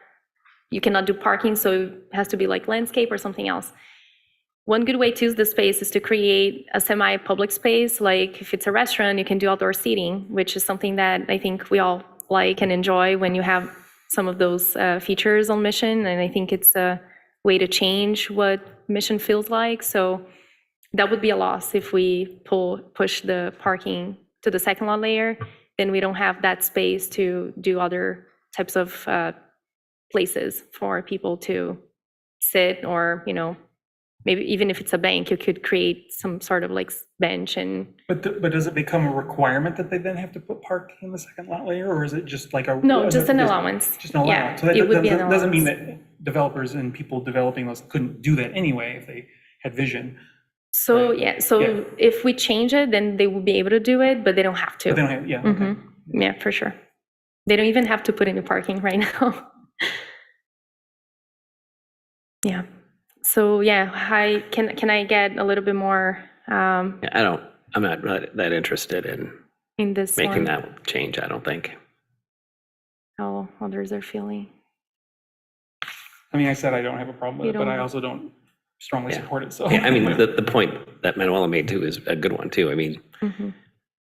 you cannot do parking, so it has to be like landscape or something else. one good way to use the space is to create a semi-public space. Like if it's a restaurant, you can do outdoor seating, which is something that I think we all like and enjoy when you have some of those features on Mission. And I think it's a way to change what Mission feels like. So that would be a loss if we push the parking to the second lot layer. Then we don't have that space to do other types of places for people to sit, or, you know, maybe even if it's a bank, you could create some sort of like bench and. But does it become a requirement that they then have to put parking in the second lot layer, or is it just like a? No, just an allowance. Just an Yeah, allowance. So that it would be an doesn't mean allowance. that developers and people developing those couldn't do that anyway if they had vision. So, Right. yeah, so Yeah. if we change it, then they will be able to do it, but they don't have to. But they don't have, yeah, okay. Mhm. Yeah, for sure. They don't even have to put any parking right now. Yeah. So, yeah, can I get a little bit more I'm not really that interested in in this making one? that change, I don't think. How others are feeling. I mean, I said I don't have a problem with You it, but I don't- also don't strongly Yeah. support it, so. Yeah, I mean, the point that Manuela made too is a good one too. I mean, Mhm.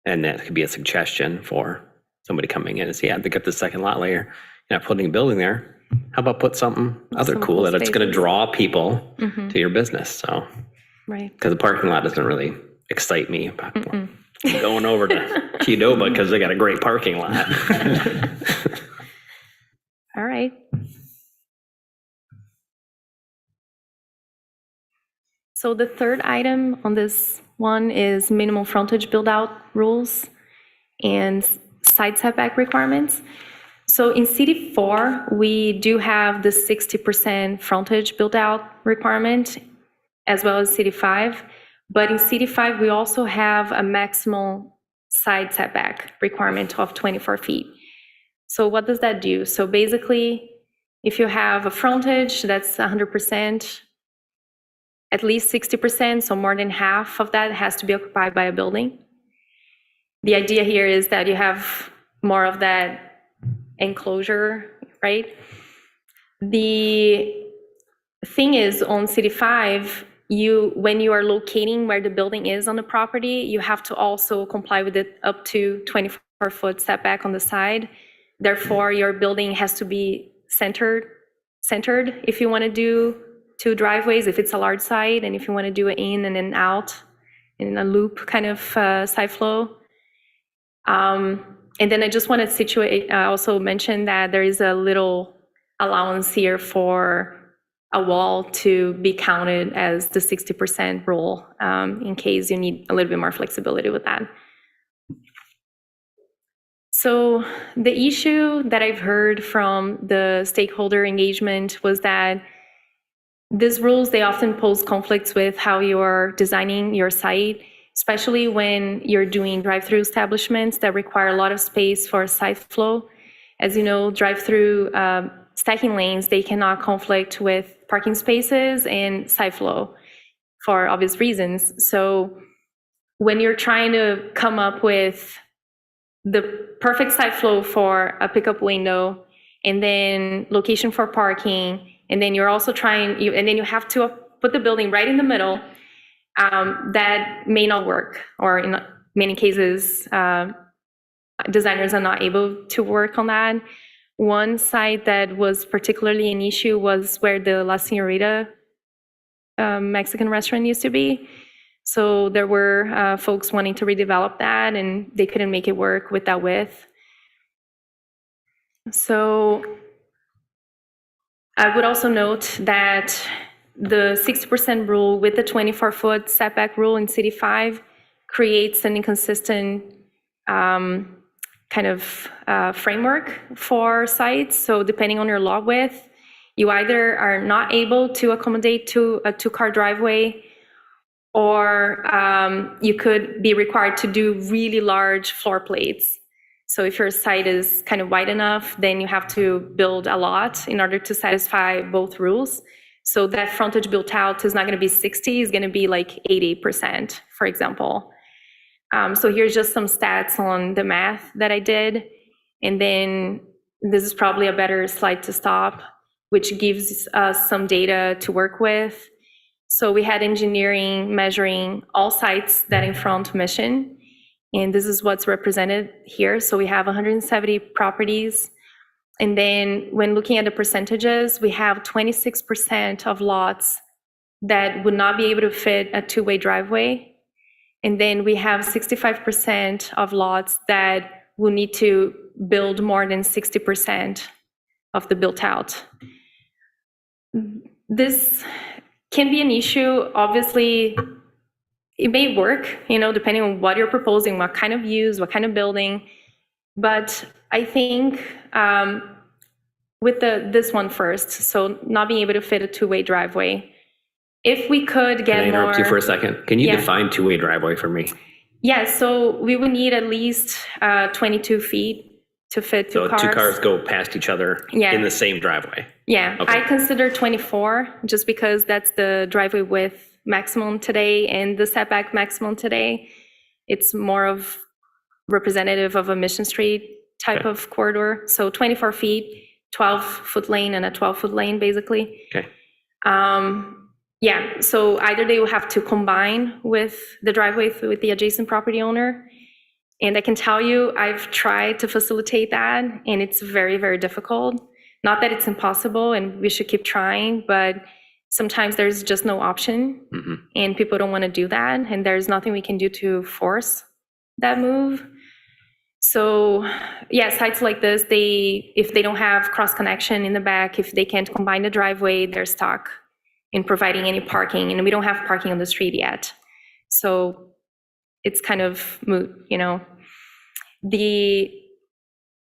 and that could be a suggestion for somebody coming in and say, yeah, they got the second lot layer, you're not putting a building there. How about put something other Some cool cool that it's going to spaces. draw people Mhm. to your business? So, Right. because the parking lot doesn't really excite me about going over to Qdoba because they got a great parking lot. All right. So the third item on this one is minimum frontage build-out rules and side setback requirements. So in CD4, we do have the 60% frontage build-out requirement, as well as CD5. But in CD5, we also have a maximal side setback requirement of 24 feet. So what does that do? So basically, if you have a frontage that's 100%, at least 60%, so more than half of that has to be occupied by a building. The idea here is that you have more of that enclosure, right? The thing is, on CD5, when you are locating where the building is on the property, you have to also comply with it up to 24-foot setback on the side. Therefore, your building has to be centered if you want to do 2 driveways, if it's a large site, and if you want to do it in and then out in a loop kind of side flow. And then I just want to also mention that there is a little allowance here for a wall to be counted as the 60% rule, in case you need a little bit more flexibility with that. So the issue that I've heard from the stakeholder engagement was that these rules, they often pose conflicts with how you're designing your site, especially when you're doing drive-through establishments that require a lot of space for side flow. As you know, drive-through stacking lanes, they cannot conflict with parking spaces and side flow for obvious reasons. So when you're trying to come up with the perfect side flow for a pickup window, and then location for parking, and then you're also and then you have to put the building right in the middle, that may not work, or in many cases, designers are not able to work on that. One site that was particularly an issue was where the La Señorita Mexican restaurant used to be. So there were folks wanting to redevelop that, and they couldn't make it work with that width. So I would also note that the 60% rule with the 24-foot setback rule in CD5 creates an inconsistent kind of framework for sites. So depending on your lot width, you either are not able to accommodate to a 2-car driveway, or you could be required to do really large floor plates. So if your site is kind of wide enough, then you have to build a lot in order to satisfy both rules. So that frontage built out is not going to be 60, it's going to be like 80%, for example. So here's just some stats on the math that I did. And then this is probably a better slide to stop, which gives us some data to work with. So we had engineering measuring all sites that in front Mission, and this is what's represented here. So we have 170 properties. And then when looking at the percentages, we have 26% of lots that would not be able to fit a two-way driveway. And then we have 65% of lots that will need to build more than 60% of the built out. This can be an issue. Obviously, it may work, depending on what you're proposing, what kind of use, what kind of building. But I think with this one first, so not being able to fit a two-way driveway, if we could get Can I interrupt you for a second? Can you Yeah. define two-way driveway for me? Yeah, so we would need at least 22 feet to fit two So cars. two cars go past each other Yeah. in the same driveway. Yeah, Okay. I consider 24 just because that's the driveway width maximum today and the setback maximum today. It's more of representative of a Mission Street type Okay. of corridor. So 24 feet, 12-foot lane and a 12-foot lane, basically. Okay. Yeah, so either they will have to combine with the driveway with the adjacent property owner. And I can tell you, I've tried to facilitate that, and it's very, very difficult. Not that it's impossible, and we should keep trying, but sometimes there's just no option, Mhm. and people don't want to do that, and there's nothing we can do to force that move. So, yeah, sites like this, if they don't have cross connection in the back, if they can't combine the driveway, they're stuck in providing any parking, and we don't have parking on the street yet. So it's kind of moot,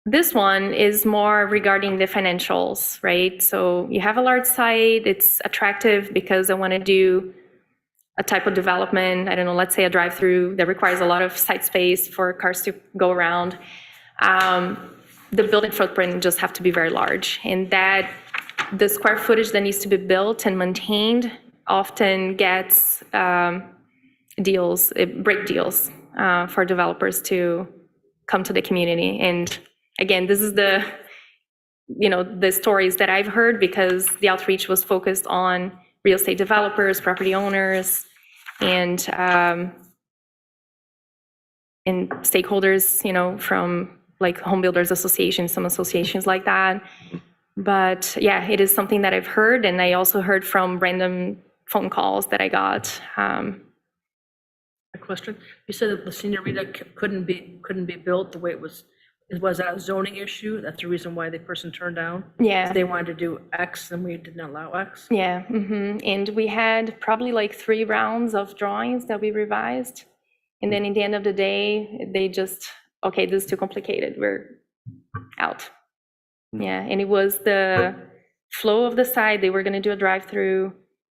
This one is more regarding the financials, right? So you have a large site, it's attractive because I want to do a type of development, I don't know, let's say a drive-through that requires a lot of site space for cars to go around. The building footprint just have to be very large, and that the square footage that needs to be built and maintained often gets break deals for developers to come to the community. And again, this is the stories that I've heard because the outreach was focused on real estate developers, property owners, and stakeholders, from like home builders associations, some associations like that. But yeah, it is something that I've heard, and I also heard from random phone calls that I got. A question. You said that the senorita couldn't be built the way it was. Was that a zoning issue? That's the reason why the person turned down? Yeah. They wanted to do X and we didn't allow X? Yeah, and we had probably like 3 rounds of drawings that we revised. And then in the end of the day, they just, okay, this is too complicated, we're out. Yeah, and it was the flow of the site, they were gonna do a drive-through.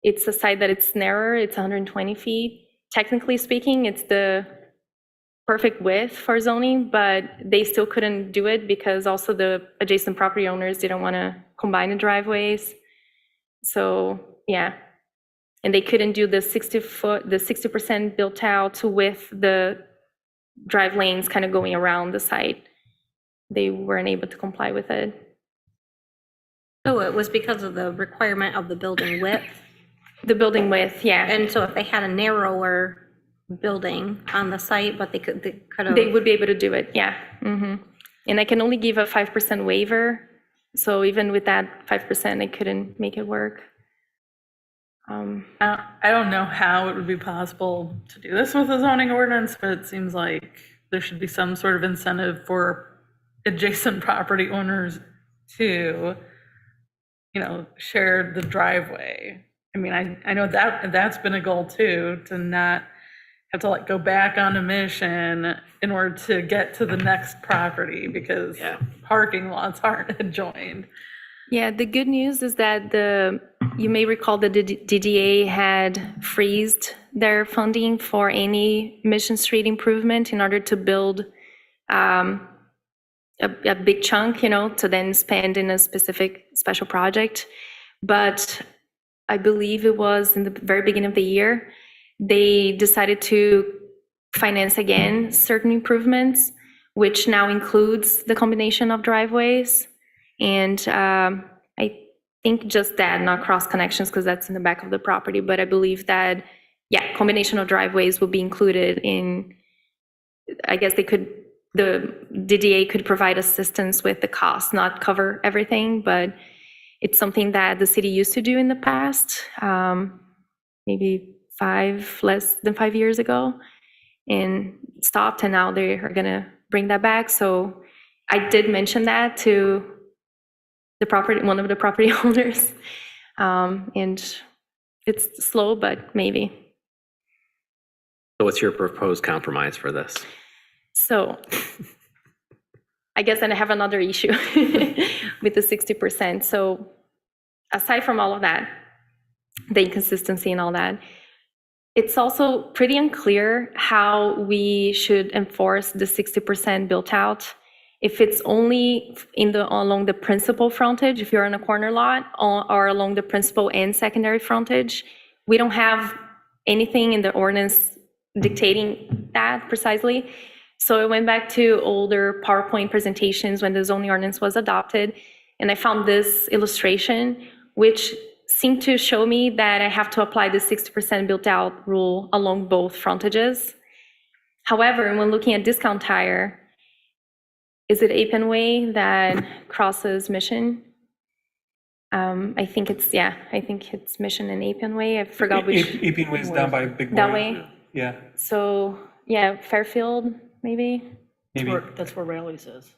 It's a site that it's narrower, it's 120 feet. Technically speaking, it's the perfect width for zoning, but they still couldn't do it because also the adjacent property owners didn't want to combine the driveways. So, yeah. And they couldn't do the 60% built out with the drive lanes kind of going around the site. They weren't able to comply with it. So it was because of the requirement of the building width? The building width, yeah. And so if they had a narrower building on the site, but they could have. They would be able to do it, yeah. And I can only give a 5% waiver. So even with that 5%, I couldn't make it work. I don't know how it would be possible to do this with a zoning ordinance, but it seems like there should be some sort of incentive for adjacent property owners to, share the driveway. I mean, I know that's been a goal too, to not have to go back on a Mission in order to get to the next property because parking lots aren't adjoined. Yeah, the good news is that you may recall that the DDA had freezed their funding for any Mission Street improvement in order to build a big chunk, to then spend in a specific special project. But I believe it was in the very beginning of the year, they decided to finance again certain improvements, which now includes the combination of driveways. And I think just that, not cross connections, because that's in the back of the property, but I believe that, yeah, combination of driveways will be included in, I guess the DDA could provide assistance with the cost, not cover everything, but it's something that the city used to do in the past, maybe less than 5 years ago, and stopped, and now they are gonna bring that back. So I did mention that to one of the property owners, and it's slow, but maybe. So what's your proposed compromise for this? So I guess then I have another issue with the 60%. So aside from all of that, the inconsistency and all that, it's also pretty unclear how we should enforce the 60% built out. If it's only along the principal frontage, if you're on a corner lot, or along the principal and secondary frontage, we don't have anything in the ordinance dictating that precisely. So I went back to older PowerPoint presentations when the zoning ordinance was adopted, and I found this illustration, which seemed to show me that I have to apply the 60% built out rule along both frontages. However, when looking at Discount Tire, is it Apen Way that crosses Mission? I think it's Mission and Apen Way. I forgot which. Apeen Way is down by Big Boy. That way? Yeah, So, yeah, Fairfield, maybe? maybe. That's where Rally's is.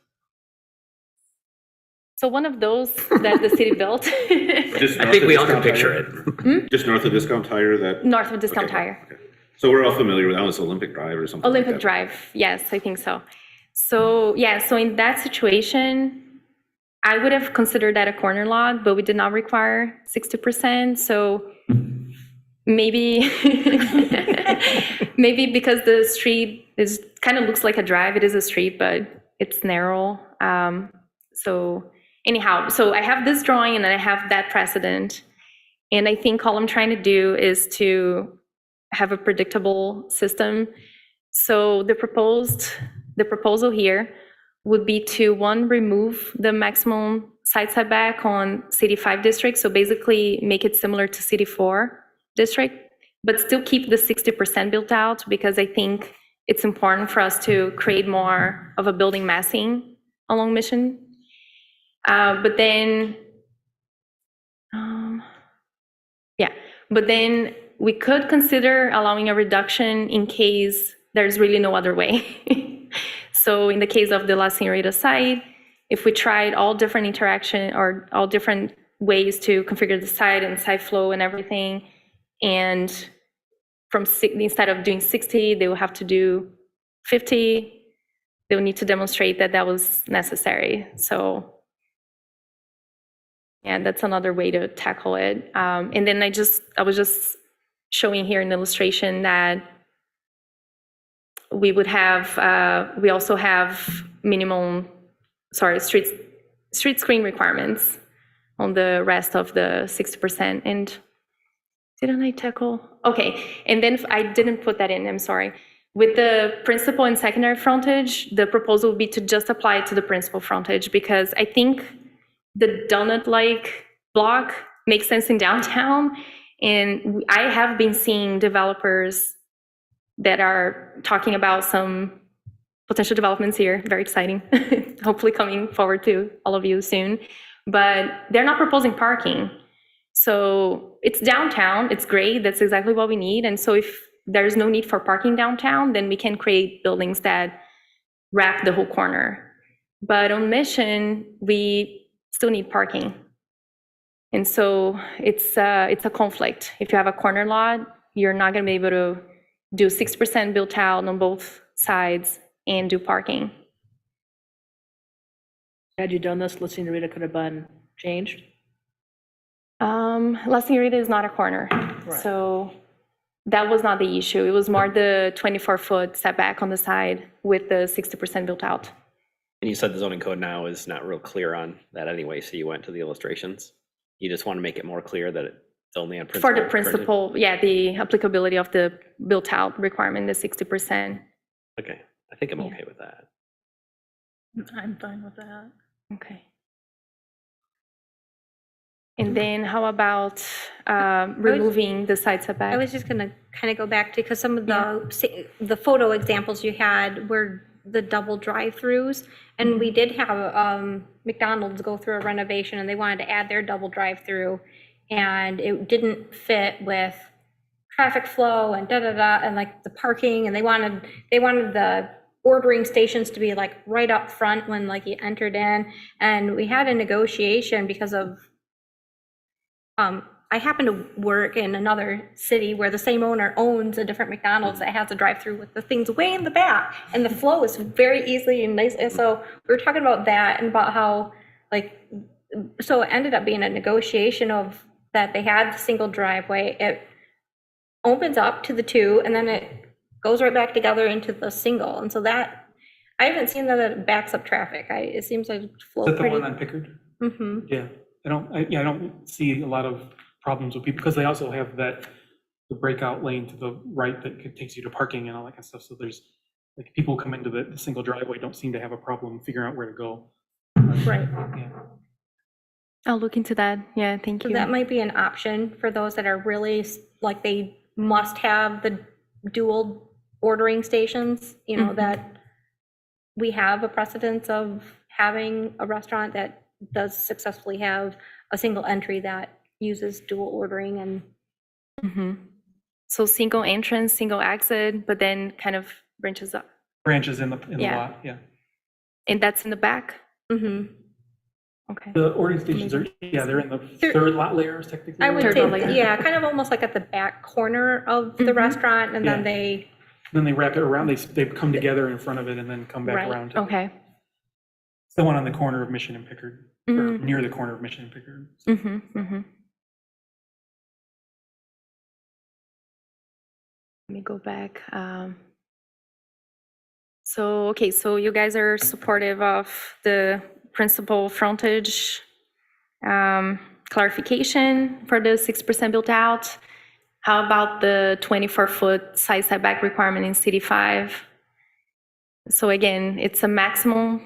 So one of those that the city built, Just I north think of we all can Discount picture Tire? it. Just north of Discount Tire that? north of Discount Okay, Tire. okay. So we're all familiar with that, it's Olympic Drive or something like Olympic that. Drive, yes, I think so. So, yeah, so in that situation, I would have considered that a corner lot, but we did not require 60%, so maybe, maybe because the street kind of looks like a drive, it is a street, but it's narrow. So anyhow, so I have this drawing and then I have that precedent. And I think all I'm trying to do is to have a predictable system. So the proposal here would be to, one, remove the maximum side setback on City 5 district, so basically make it similar to City 4 district, but still keep the 60% built out, because I think it's important for us to create more of a building massing along Mission. But then we could consider allowing a reduction in case there's really no other way. So in the case of the La Senorita site, if we tried all different interaction or all different ways to configure the site and site flow and everything, and instead of doing 60, they will have to do 50. They will need to demonstrate that that was necessary. So yeah, that's another way to tackle it. And then I was just showing here an illustration that we also have street screen requirements on the rest of the 60%. And didn't I tackle? Okay, and then I didn't put that in, I'm sorry. With the principal and secondary frontage, the proposal would be to just apply it to the principal frontage, because I think the donut-like block makes sense in downtown. And I have been seeing developers that are talking about some potential developments here, very exciting, hopefully coming forward to all of you soon. But they're not proposing parking. So it's downtown, it's great, that's exactly what we need. And so if there's no need for parking downtown, then we can create buildings that wrap the whole corner. But on Mission, we still need parking. And so it's a conflict. If you have a corner lot, you're not gonna be able to do 6% built out on both sides and do parking. Had you done this, La Senorita could have been changed. La Senorita is not a corner, so that was not the issue. It was more the 24-foot setback on the side with the 60% built out. And you said the zoning code now is not real clear on that anyway, so you went to the illustrations. You just want to make it more clear that it's only on principal. For the principal, yeah, the applicability of the built out requirement, the 60%. Okay, I think I'm okay with that. I'm fine with that. Okay. And then how about removing the side setback? I was just gonna kind of go back to, because some of the photo examples you had were the double drive-throughs. And we did have McDonald's go through a renovation and they wanted to add their double drive-through. And it didn't fit with traffic flow and da-da-da, and like the parking, and they wanted the ordering stations to be like right up front when like you entered in. And we had a negotiation because of, I happen to work in another city where the same owner owns a different McDonald's that has a drive-through with the things way in the back, and the flow is very easily and nice. And so we were talking about that and about how, like, so it ended up being a negotiation of that they had the single driveway. It opens up to the two, and then it goes right back together into the single. And so that, I haven't seen that it backs up traffic. It seems like it Is flows that the pretty. one on Pickard? Mm-hmm. Yeah, I don't see a lot of problems with people, because they also have the breakout lane to the right that takes you to parking and all that kind of stuff. So there's, like, people who come into the single driveway don't seem to have a problem figuring out where to go. Right. Yeah. I'll look into that. Yeah, thank So you. that might be an option for those that are really, like, they must have the dual ordering stations, you know, that we have a precedence of having a restaurant that does successfully have a single entry that uses dual ordering. And Mhm. So single entrance, single exit, but then kind of branches up. Branches in the Yeah. lot, yeah. And that's in the back? mhm. Okay. The ordering stations are, they're in the They're- third lot layers technically. I would right? Turtle layer. say, yeah, kind of almost like at the back corner of the restaurant, and then Yeah. Then they wrap it around, they come together in front of it and then come back Right. around. to Okay. It's the one on the corner of Mission and Pickard, or Mhm. near the corner of Mission and Pickard. Mm-hmm, mm-hmm. Let me go back. So, okay, so you guys are supportive of the principal frontage clarification for the 6% built out. How about the 24-foot side setback requirement in CD5? So again, it's a maximum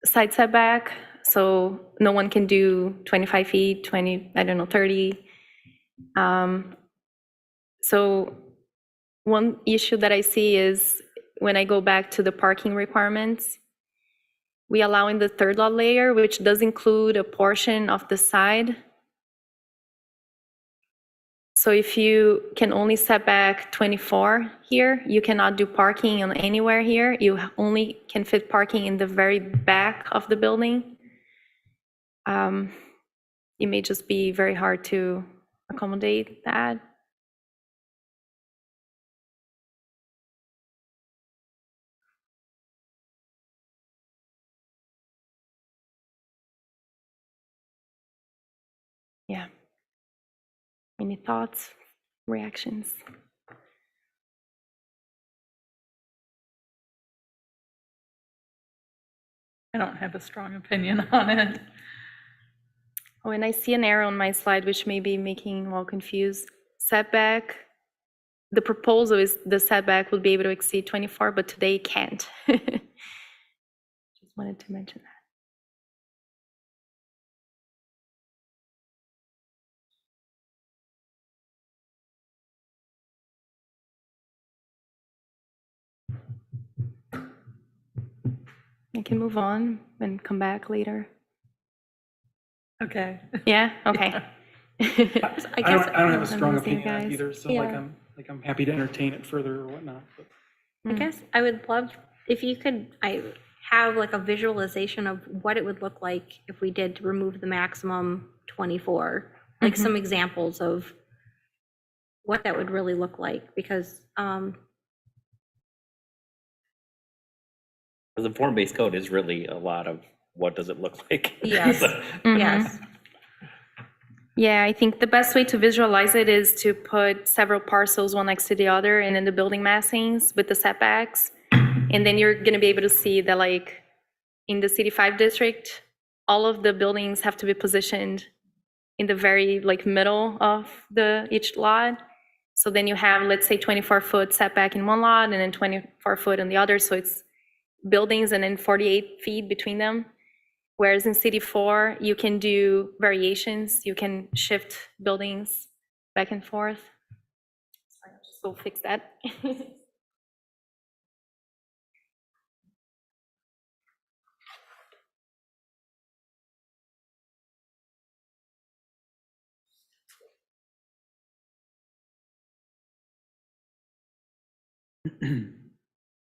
side setback, so no one can do 25 feet, 20, I don't know, 30. So one issue that I see is when I go back to the parking requirements, we allow in the third lot layer, which does include a portion of the side. So if you can only set back 24 here, you cannot do parking on anywhere here. You only can fit parking in the very back of the building. It may just be very hard to accommodate that. Yeah. Any thoughts, reactions? I don't have a strong opinion on it. Oh, and I see an arrow on my slide, which may be making you all confused. Setback, the proposal is the setback will be able to exceed 24, but today it can't. Just wanted to mention that. I can move on and come back later. Okay. Yeah, okay. I don't have a strong I'm listening, opinion on it guys. either, so Yeah. I'm happy to entertain it further or whatnot. But I guess I would love if you could, I have like a visualization of what it would look like if we did to remove the maximum 24, like some examples of what that would really look like, because The form-based code is really a lot of what does it look like? yes, yes, Yeah, I think the best way to visualize it is to put several parcels one next to the other and then the building massings with the setbacks. And then you're gonna be able to see that, like, in the CD5 district, all of the buildings have to be positioned in the very like middle of each lot. So then you have, let's say, 24-foot setback in one lot and then 24-foot on the other. So it's buildings and then 48 feet between them. Whereas in CD4, you can do variations, you can shift buildings back and forth. Sorry, I'll just go fix that.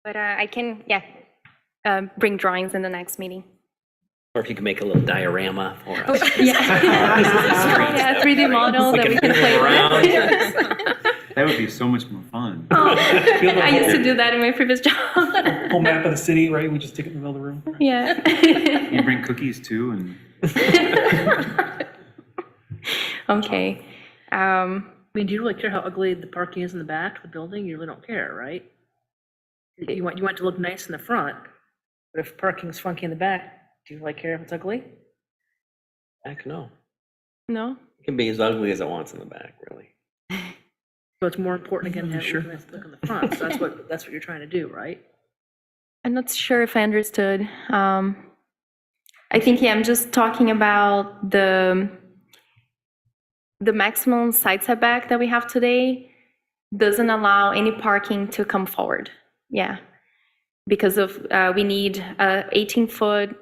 But I can, yeah, bring drawings in the next meeting. Or if you can make a little diorama for us. Yeah, 3D model that we can play with. That would be so much more fun. I used to do that in my previous job. Whole map of the city, right? We just stick it in the middle of the room. Yeah. You bring cookies too, and Okay. I mean, do you really care how ugly the parking is in the back of the building? You really don't care, right? You want it to look nice in the front, but if parking's funky in the back, do you really care if it's ugly? Heck, no. No? It can be as ugly as it wants in the back, really. So it's more important again to have Sure. a nice look in the front, so that's what you're trying to do, right? I'm not sure if I understood. I think, yeah, I'm just talking about the maximum side setback that we have today doesn't allow any parking to come forward. Yeah. Because of, we need a 18-foot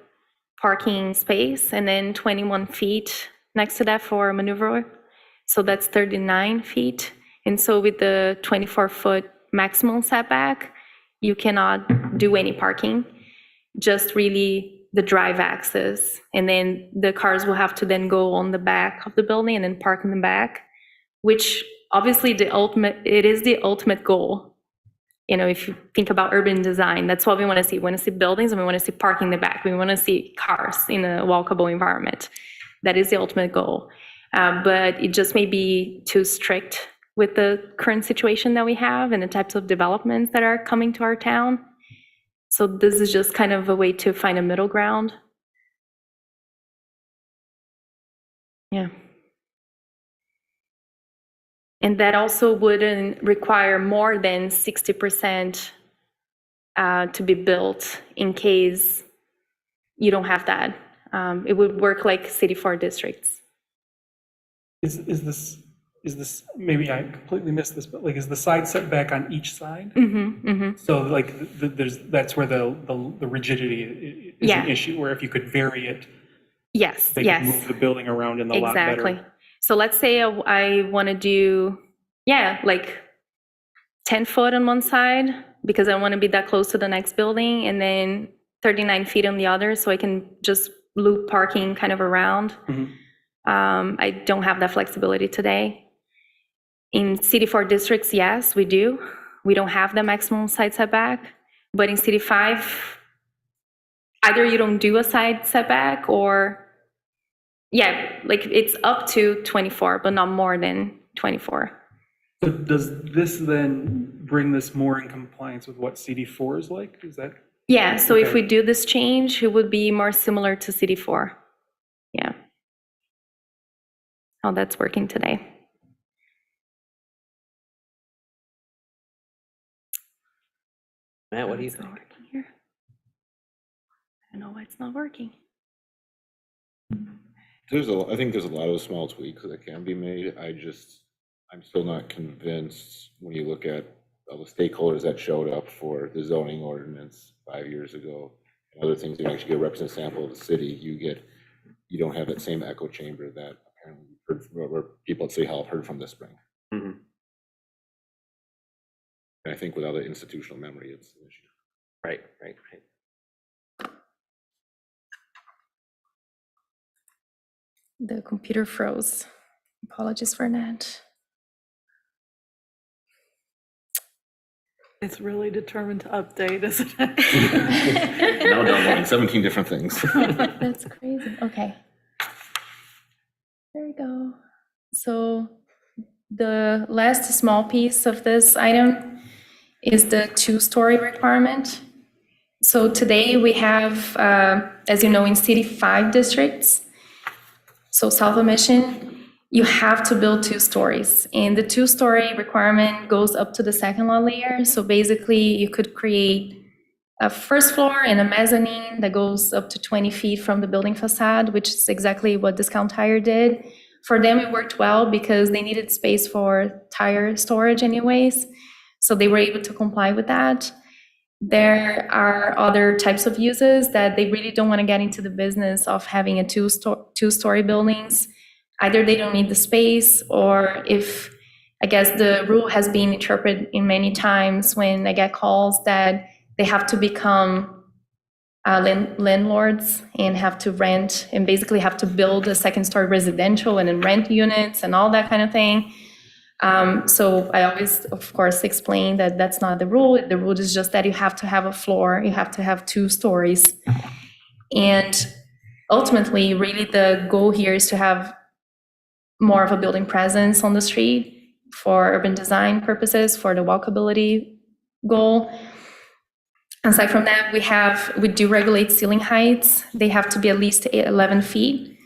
parking space and then 21 feet next to that for maneuver. So that's 39 feet. And so with the 24-foot maximum setback, you cannot do any parking, just really the drive access. And then the cars will have to then go on the back of the building and then park in the back, which obviously it is the ultimate goal. You know, if you think about urban design, that's what we want to see. We want to see buildings and we want to see parking in the back. We want to see cars in a walkable environment. That is the ultimate goal. But it just may be too strict with the current situation that we have and the types of developments that are coming to our town. So this is just kind of a way to find a middle ground. Yeah. And that also wouldn't require more than 60% to be built in case you don't have that. It would work like CD4 districts. Is this, maybe I completely missed this, but like, is the side setback on each side? Mm-hmm, mm-hmm. So like, that's where the rigidity is Yeah. an issue, where if you could vary it, Yes, they could yes. move the building around in a lot better. Exactly. So let's say I want to do, like 10 foot on one side because I want to be that close to the next building, and then 39 feet on the other, so I can just loop parking kind of around. Mhm. I don't have that flexibility today. In CD4 districts, yes, we do. We don't have the maximum side setback, but in CD5, either you don't do a side setback or, like it's up to 24, but not more than 24. So does this then bring this more in compliance with what CD4 is like? Is that? Yeah, so if Okay. we do this change, it would be more similar to CD4. Yeah. How that's working today. Matt, what do you It's not think? working here. I don't know why it's not working. I think there's a lot of small tweaks that can be made. I'm still not convinced when you look at all the stakeholders that showed up for the zoning ordinance 5 years ago, and other things, you actually get a representative sample of the city, you don't have that same echo chamber that apparently where people at City Hall have heard from this spring. Mhm. And I think without the institutional memory, it's an issue. Right. The computer froze. Apologies for that. It's really determined to update, isn't it? Now downloading 17 different things. That's crazy. Okay. There we go. So the last small piece of this item is the two-story requirement. So today we have, as you know, in CD5 districts, so South of Mission, you have to build 2 stories. And the 2-story requirement goes up to the second lot layer. So basically you could create a first floor and a mezzanine that goes up to 20 feet from the building facade, which is exactly what Discount Tire did. For them, it worked well because they needed space for tire storage anyways, so they were able to comply with that. There are other types of uses that they really don't want to get into the business of having a two-story buildings. Either they don't need the space, or if, I guess the rule has been interpreted in many times when I get calls that they have to become landlords and have to rent and basically have to build a second-story residential and then rent units and all that kind of thing. So I always, of course, explain that that's not the rule. The rule is just that you have to have a floor, you have to have 2 stories. And ultimately, really the goal here is to have more of a building presence on the street for urban design purposes, for the walkability goal. Aside from that, we do regulate ceiling heights. They have to be at least 11 feet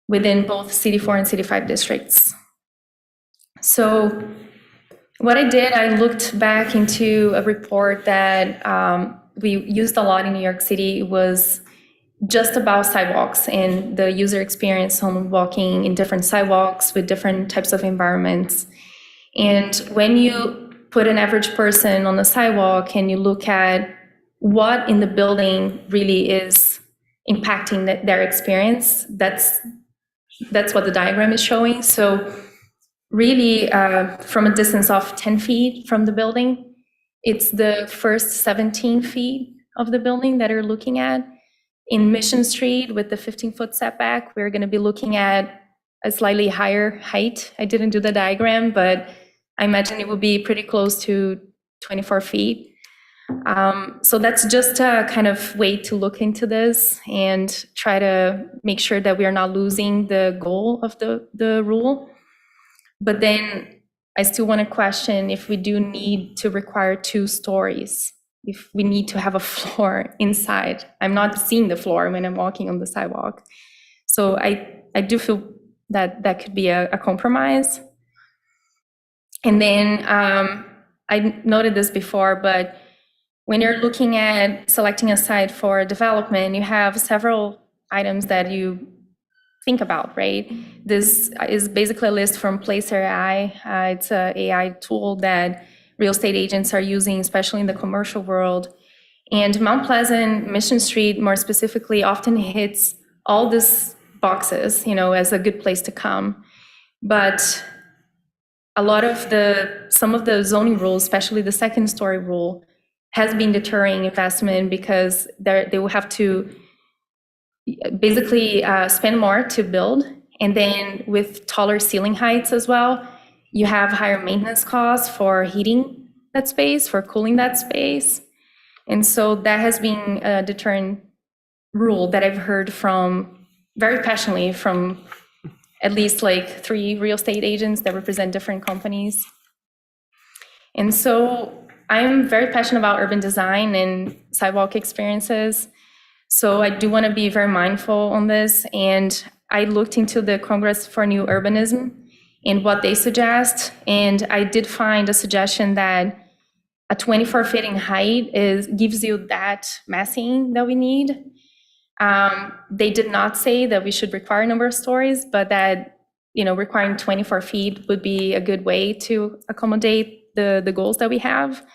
within both CD4 and CD5 districts. So what I did, I looked back into a report that we used a lot in New York City. It was just about sidewalks and the user experience on walking in different sidewalks with different types of environments. And when you put an average person on the sidewalk and you look at what in the building really is impacting their experience, that's what the diagram is showing. So really, from a distance of 10 feet from the building, it's the first 17 feet of the building that you're looking at. In Mission Street, with the 15-foot setback, we're going to be looking at a slightly higher height. I didn't do the diagram, but I imagine it will be pretty close to 24 feet. So that's just a kind of way to look into this and try to make sure that we are not losing the goal of the rule. But then I still want to question if we do need to require 2 stories, if we need to have a floor inside. I'm not seeing the floor when I'm walking on the sidewalk. So I do feel that that could be a compromise. And then I noted this before, but when you're looking at selecting a site for development, you have several items that you think about, right? This is basically a list from Placer AI. It's an AI tool that real estate agents are using, especially in the commercial world. And Mount Pleasant, Mission Street, more specifically, often hits all these boxes, as a good place to come. But a lot of some of the zoning rules, especially the second-story rule, has been deterring investment because they will have to basically spend more to build. And then with taller ceiling heights as well, you have higher maintenance costs for heating that space, for cooling that space. And so that has been a deterrent rule that I've heard from very passionately from at least like 3 real estate agents that represent different companies. And so I'm very passionate about urban design and sidewalk experiences. So I do want to be very mindful on this. And I looked into the Congress for New Urbanism and what they suggest. And I did find a suggestion that a 24-foot in height gives you that massing that we need. They did not say that we should require a number of stories, but that requiring 24 feet would be a good way to accommodate the goals that we have.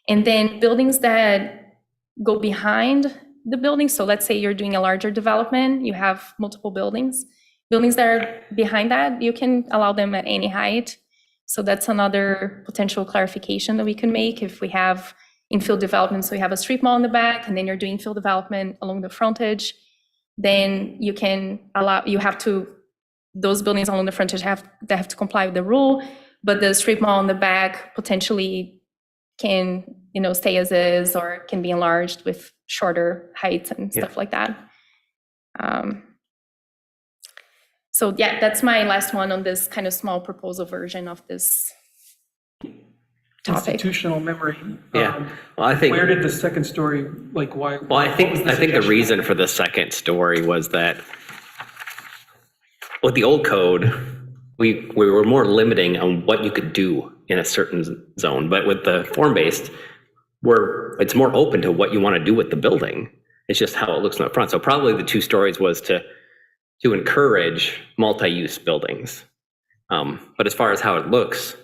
And then buildings that go behind the building. So let's say you're doing a larger development, you have multiple buildings that are behind that, you can allow them at any height. So that's another potential clarification that we can make if we have infill development. So you have a strip mall in the back and then you're doing infill development along the frontage, then you can those buildings along the frontage have to comply with the rule, but the strip mall in the back potentially can stay as is or can be enlarged with shorter heights and stuff like that. So yeah, that's my last one on this kind of small proposal version of this topic. Institutional memory. Yeah. Well, I think. Where did the second story, why? Well, I think the reason for the second story was that with the old code, we were more limiting on what you could do in a certain zone, but with the form-based, it's more open to what you want to do with the building. It's just how it looks in the front. So probably the 2 stories was to encourage multi-use buildings. But as far as how it looks,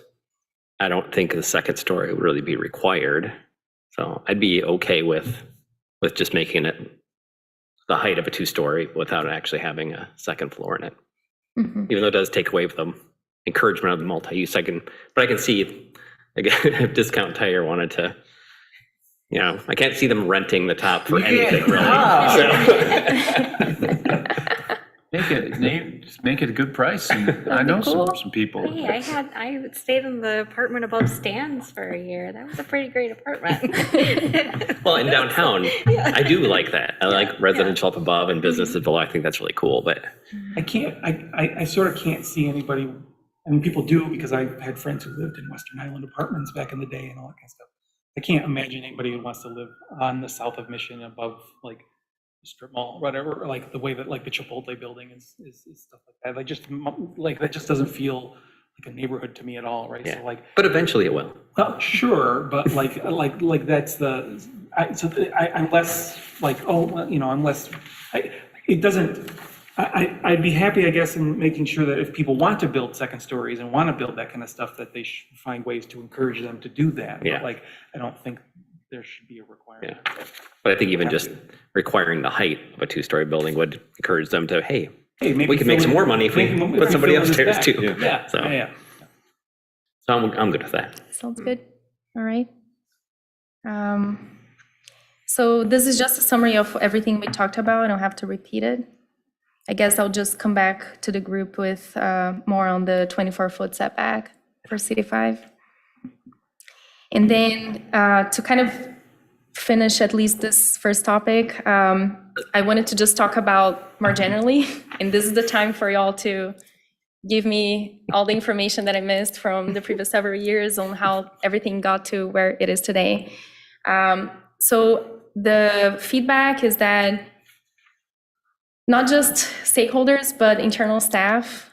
I don't think the 2nd story would really be required. So I'd be okay with just making it the height of a 2-story without actually having a 2nd floor in it. Even though it does take away the encouragement of the multi-use, I can see, again, if Discount Tire wanted to, I can't see them renting the top for anything really. Just make it a good price. And I know some people. Hey, I stayed in the apartment above Stan's for a year. That was a pretty great apartment. Well, in downtown, I do like that. I like residential up above and businesses below. I think that's really cool, but I sort of can't see anybody, I mean, people do, because I've had friends who lived in Western Island apartments back in the day and all that kind of stuff. I can't imagine anybody who wants to live on the south of Mission above like the strip mall, whatever, or like the way that like the Chipotle building is stuff like that. That just doesn't feel like a neighborhood to me at all, right? Yeah. So like, but eventually it will. well, sure, but like that's I'm less like, oh, well, I'm less, it doesn't, I'd be happy, I guess, in making sure that if people want to build 2nd stories and want to build that kind of stuff, that they should find ways to encourage them to do that. Yeah. But like, I don't think there should be a requirement. But I think even just requiring the height of a 2-story building would encourage them to, hey, Maybe we can make some more money if we put somebody upstairs too. Yeah, So, yeah. so I'm good with that. Sounds good. All right. So this is just a summary of everything we talked about. I don't have to repeat it. I guess I'll just come back to the group with more on the 24-foot setback for City 5. And then to kind of finish at least this first topic, I wanted to just talk about more generally, and this is the time for y'all to give me all the information that I missed from the previous several years on how everything got to where it is today. So the feedback is that not just stakeholders, but internal staff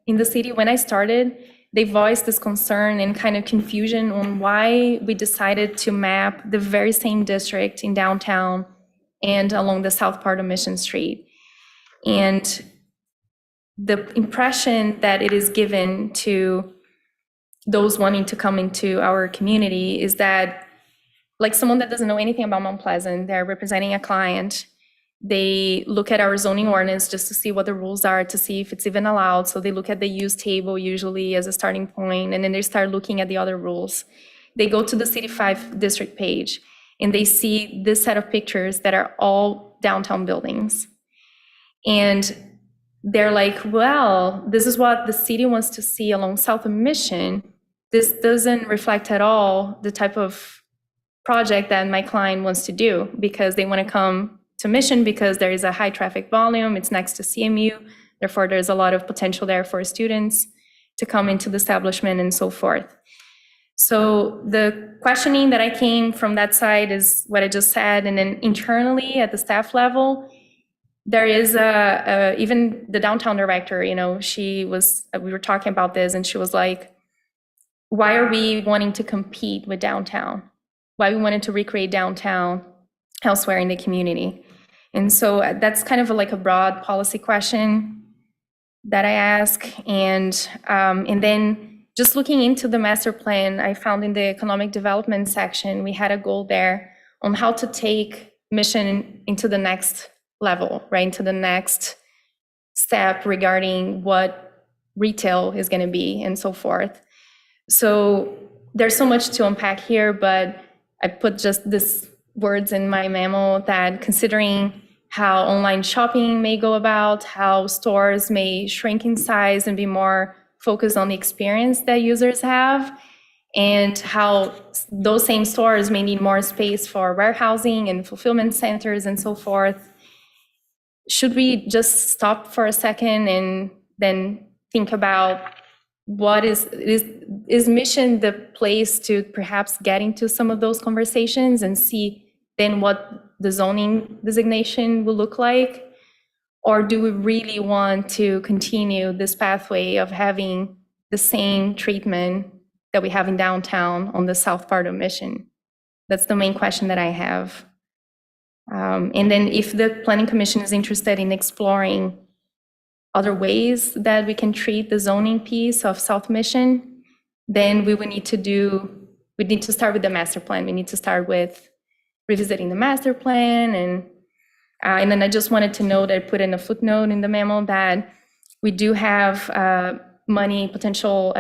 in the city, when I started, they voiced this concern and kind of confusion on why we decided to map the very same district in downtown and along the south part of Mission Street. And the impression that it is given to those wanting to come into our community is that, like someone that doesn't know anything about Mount Pleasant, they're representing a client, they look at our zoning ordinance just to see what the rules are, to see if it's even allowed. So they look at the use table usually as a starting point, and then they start looking at the other rules. They go to the City 5 district page, and they see this set of pictures that are all downtown buildings. And they're like, well, this is what the city wants to see along South of Mission. This doesn't reflect at all the type of project that my client wants to do, because they want to come to Mission because there is a high traffic volume, it's next to CMU, therefore there's a lot of potential there for students to come into the establishment and so forth. So the questioning that I came from that side is what I just said, and then internally at the staff level, there is even the downtown director, we were talking about this, and she was like, why are we wanting to compete with downtown? Why we wanted to recreate downtown elsewhere in the community? And so that's kind of like a broad policy question that I ask. And then just looking into the master plan, I found in the economic development section, we had a goal there on how to take Mission into the next level, right, into the next step regarding what retail is going to be and so forth. So there's so much to unpack here, but I put just this words in my memo that considering how online shopping may go about, how stores may shrink in size and be more focused on the experience that users have, and how those same stores may need more space for warehousing and fulfillment centers and so forth. Should we just stop for a second and then think about what is Mission the place to perhaps get into some of those conversations and see then what the zoning designation will look like? Or do we really want to continue this pathway of having the same treatment that we have in downtown on the south part of Mission? That's the main question that I have. And then if the planning commission is interested in exploring other ways that we can treat the zoning piece of South Mission, then we need to start with the master plan. We need to start with revisiting the master plan. And then I just wanted to note, I put in a footnote in the memo that we do have money, potential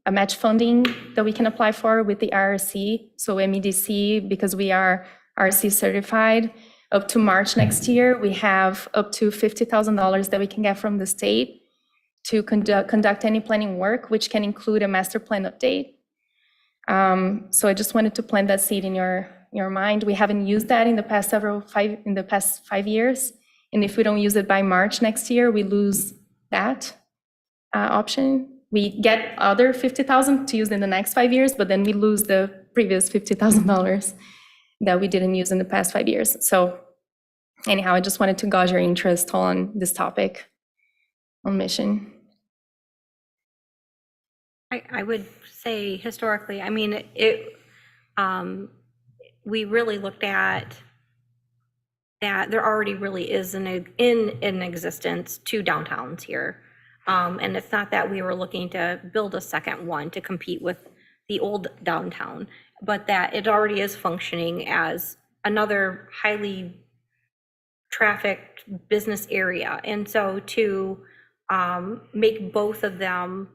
a match funding that we can apply for with the RRC. So MEDC, because we are RC certified, up to March next year, we have up to $50,000 that we can get from the state to conduct any planning work, which can include a master plan update. So I just wanted to plant that seed in your mind. We haven't used that in the past 5 years. And if we don't use it by March next year, we lose that option. We get other $50,000 to use in the next 5 years, but then we lose the previous $50,000 that we didn't use in the past 5 years. So anyhow, I just wanted to gauge your interest on this topic on Mission. I would say historically, I mean, we really looked at that there already really is in existence 2 downtowns here. And it's not that we were looking to build a second one to compete with the old downtown, but that it already is functioning as another highly trafficked business area. And so to make both of them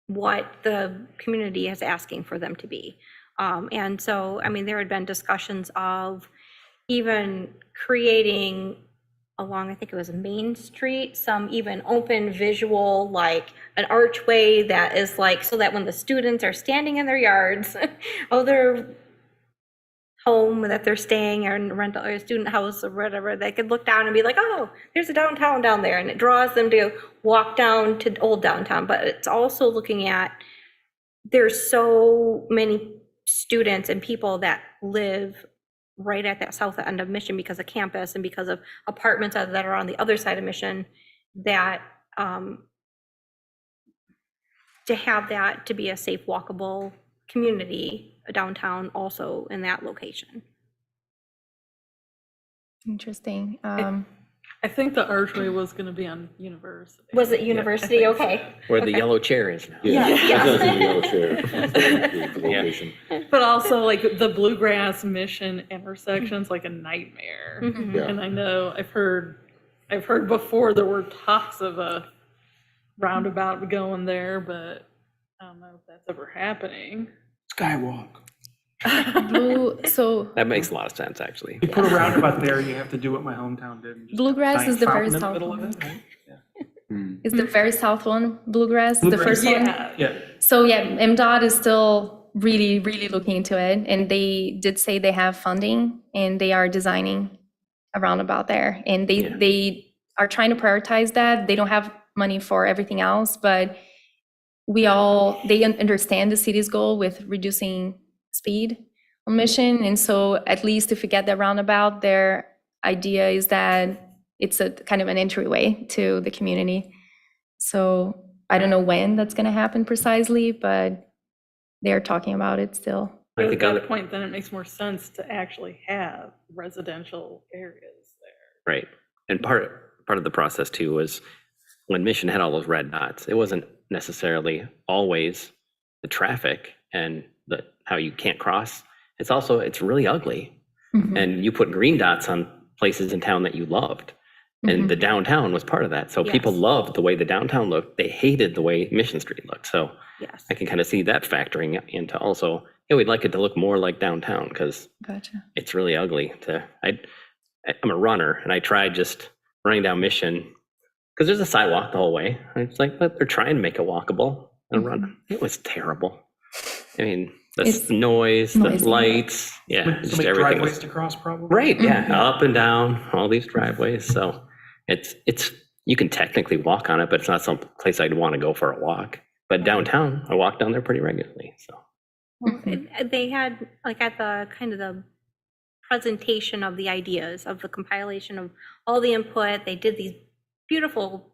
what the community is asking for them to be. And so, I mean, there had been discussions of even creating along, I think it was Main Street, some even open visual, like an archway that is like, so that when the students are standing in their yards, or their home that they're staying or in rental or student house or whatever, they could look down and be like, oh, there's a downtown down there. And it draws them to walk down to old downtown. But it's also looking at, there's so many students and people that live right at that south end of Mission because of campus and because of apartments that are on the other side of Mission, that to have that to be a safe, walkable community downtown also in that location. Interesting. I think the archway was going to be on University. Was it University? Yeah, I think Okay. Where the yellow chair is now. But also like the Bluegrass Mission intersection's like a nightmare. Mhm. Yeah. And I know I've heard before there were talks of a roundabout going there, but I don't know if that's ever happening. Skywalk. So That makes a lot of sense, actually. You put a roundabout there, you have to do what my hometown did. and just Bluegrass have a is the giant very fountain in south middle of one. it, right? Is the very south one, Bluegrass, the Bluegrass, first one? Yeah. So yeah, MDOT is still really, really looking into it. And they did say they have funding and they are designing a roundabout there. And they are trying to prioritize that. They don't have money for everything else, but they understand the city's goal with reducing speed on Mission. And so at least if we get that roundabout, their idea is that it's a kind of an entryway to the community. So I don't know when that's going to happen precisely, but they're talking about it still. I But think at other, that point, then it makes more sense to actually have residential areas there. right. And part of the process too was when Mission had all those red dots, it wasn't necessarily always the traffic and how you can't cross. It's really ugly. Mhm. And you put green dots on places in town that you loved. And the downtown was part of that. So people Yes. loved the way the downtown looked. They hated the way Mission Street looked. So Yes. I can kind of see that factoring into also, we'd like it to look more like downtown because Gotcha. it's really ugly I'm a runner and I tried just running down Mission because there's a sidewalk the whole way. And it's like, but they're trying to make it walkable and run. It was terrible. I mean, the It's noise, the noisy. lights, yeah, So just many everything driveways was, to cross probably. right, yeah, up and down, all these driveways. So it's, you can technically walk on it, but it's not some place I'd want to go for a walk. But downtown, I walk down there pretty regularly, so. They had, like, at the kind of the presentation of the ideas of the compilation of all the input, they did these beautiful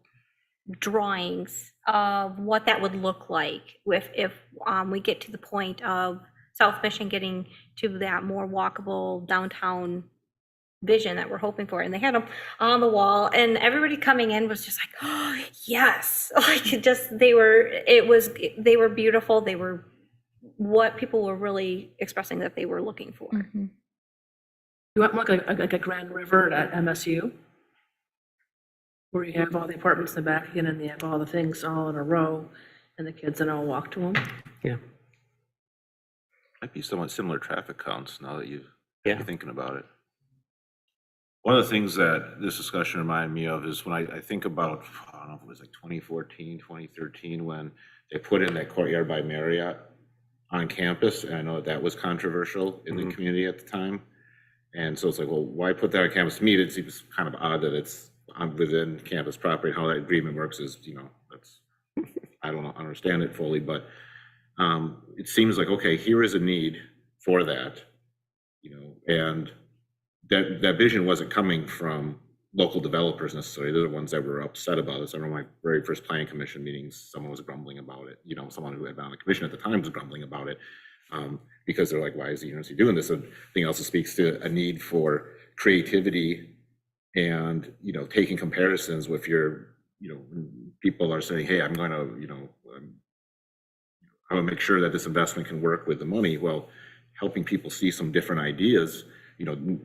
drawings of what that would look like if we get to the point of South Mission getting to that more walkable downtown vision that we're hoping for. And they had them on the wall, and everybody coming in was just like, oh, yes. Like it just, they were beautiful. They were what people were really expressing that they were looking for. You want like a Grand River at MSU? Where you have all the apartments in the back again, and you have all the things all in a row, and the kids then all walk to them. Yeah. Might be somewhat similar traffic counts now that you're Yeah. thinking about it. One of the things that this discussion reminded me of is when I think about, I don't know if it was like 2014, 2013, when they put in that Courtyard by Marriott on campus, and I know that was controversial in the community at the time. And so it's like, well, why put that on campus? To me, it seems kind of odd that it's within campus property. How that agreement works is, that's, I don't understand it fully, but it seems like, okay, here is a need for that, and that vision wasn't coming from local developers necessarily. They're the ones that were upset about it. So I remember my very first planning commission meetings, someone was grumbling about it. Someone who had been on the commission at the time was grumbling about it because they're like, why is the university doing this? And I think it also speaks to a need for creativity and, taking comparisons with your, people are saying, hey, I'm going to, I want to make sure that this investment can work with the money. Well, helping people see some different ideas, I'm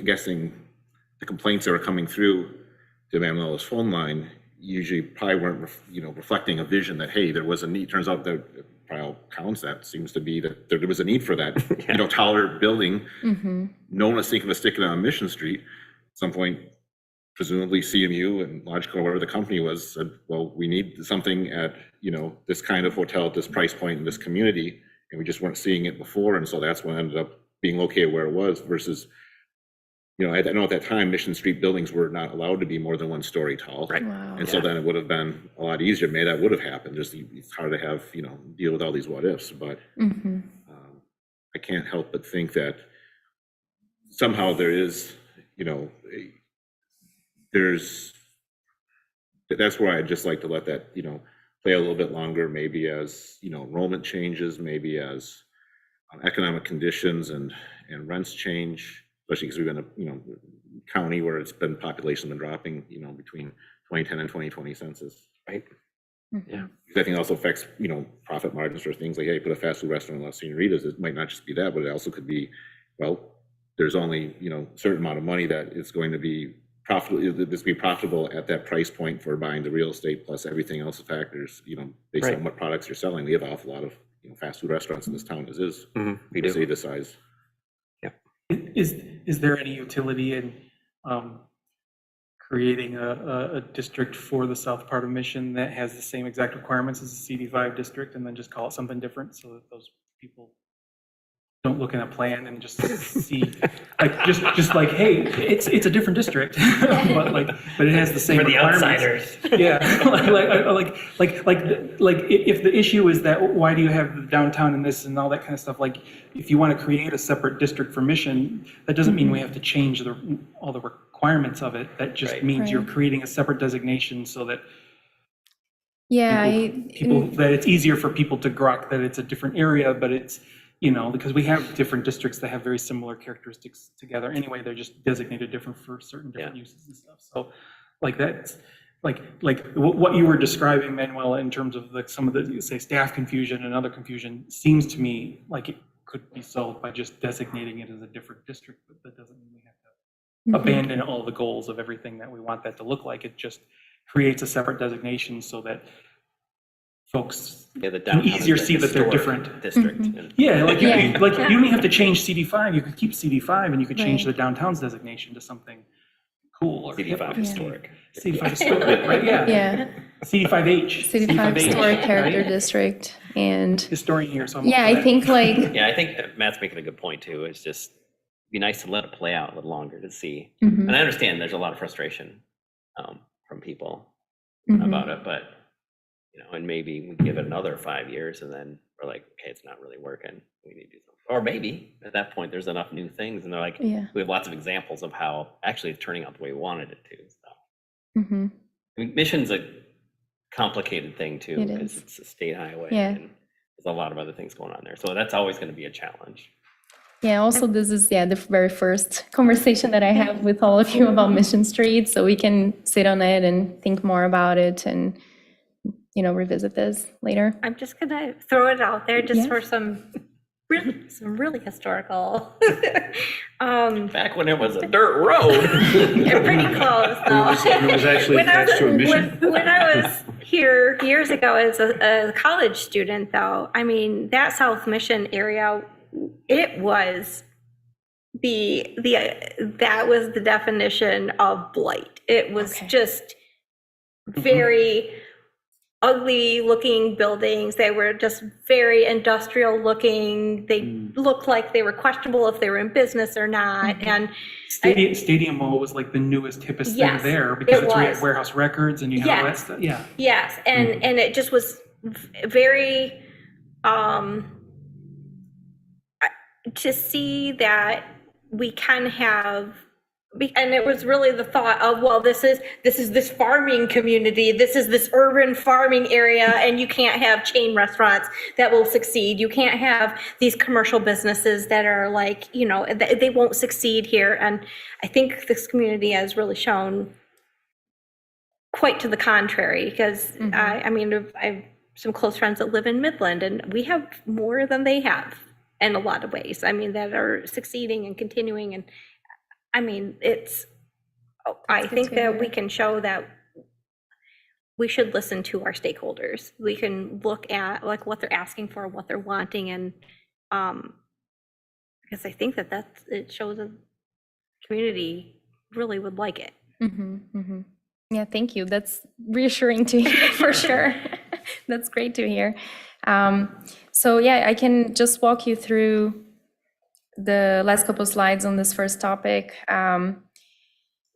guessing the complaints that were coming through to Manuela's phone line usually probably weren't, reflecting a vision that, hey, there was a need. Turns out that by all counts, that seems to be that there was a need for that, taller building. No one was thinking of sticking it on Mission Street. At some point, presumably CMU and Logical, whatever the company was, said, well, we need something at, this kind of hotel at this price point in this community. And we just weren't seeing it before. And so that's what ended up being located where it was versus, I know at that time, Mission Street buildings were not allowed to be more than 1 story tall. Right. And so then it would have been a lot easier. Maybe that would have happened. Just it's hard to have, deal with all these what ifs. But I can't help but think that somehow there is, that's where I'd just like to let that, play a little bit longer, maybe as, enrollment changes, maybe as economic conditions and rents change, especially because we've been a, county where it's been, population been dropping, between 2010 and 2020 census. Right. Yeah. Because I think it also affects, profit margins for things like, hey, put a fast food restaurant in Las Senoritas. It might not just be that, but it also could be, well, there's only, a certain amount of money that it's going to be profitable at that price point for buying the real estate plus everything else factors, based Right. on what products you're selling. We have an awful lot of, fast food restaurants in this town as is. We For do. city this size. Is there any utility in creating a district for the south part of Mission that has the same exact requirements as the CD5 district and then just call it something different so that those people don't look in a plan and just see, like, just like, hey, it's a different district, but it has the same For the requirements. outsiders. Yeah, like if the issue is that why do you have the downtown and this and all that kind of stuff? Like, if you want to create a separate district for Mission, that doesn't mean we have to change all the requirements of it. That just Right. means you're Right. creating a separate designation so that Yeah, that it's easier for people to grok that it's a different area, but it's, because we have different districts that have very similar characteristics together. Anyway, they're just designated different for certain different uses and stuff. So like that's, like what you were describing, Manuela, in terms of some of the, say, staff confusion and other confusion seems to me like it could be solved by just designating it as a different district, but that doesn't mean we have to abandon all the goals of everything that we want that to look like. It just creates a separate designation so that folks Yeah, the can downtown easier is a see that they're historic different. district. And Yeah, like Yeah. you don't even have to change CD5. You could keep CD5 and you could change Right. the downtown's designation to something cool or hip. CD5 historic. CD5 historic, right? Yeah. yeah, CD5H. CD5 Historic Character right? District, and Historian here, so I'm yeah, I think like, Yeah, I think Matt's making a good point too. It's just be nice to let it play out a little longer to see. mhm, And I understand there's a lot of frustration from people mhm. about it, but and maybe we give it another 5 years and then we're like, okay, it's not really working. We need to do something. Or maybe at that point there's enough new things and they're like, Yeah. we have lots of examples of how actually it's turning out the way we wanted it to. So Mhm. I mean, Mission's a complicated thing too It because is. it's a state highway. Yeah. And There's a lot of other things going on there. So that's always going to be a challenge. Yeah, also this is, the very first conversation that I have with all of you about Mission Street, so we can sit on it and think more about it and, revisit this later. I'm just gonna throw it out there just Yeah. for some really historical. Back when it was a dirt road. Yeah, pretty close, though. It was actually When I attached to a was- mission. When I was here years ago as a college student, though, I mean, that South Mission area, it was that was the definition of blight. It was just very ugly looking buildings. They were just very industrial looking. They looked like they were questionable if they were in business or not. And Stadium Mall was like the newest, hippest thing Yes, there because it it's where you was. had Warehouse Records and you had all that Yes. stuff. Yeah. yes, and it just was very to see that we can have, and it was really the thought of, well, this is this farming community, this is this urban farming area, and you can't have chain restaurants that will succeed. You can't have these commercial businesses that are like, they won't succeed here. And I think this community has really shown quite to the contrary, because I mean, I have some close friends that live in Midland, and we have more than they have in a lot of ways. I mean, that are succeeding and continuing. And I mean, I think that we can show that we should listen to our stakeholders. We can look at like what they're asking for, what they're wanting, and because I think that it shows a community really would like it. Yeah, thank you. That's reassuring to hear for sure. That's great to hear. So yeah, I can just walk you through the last couple of slides on this first topic.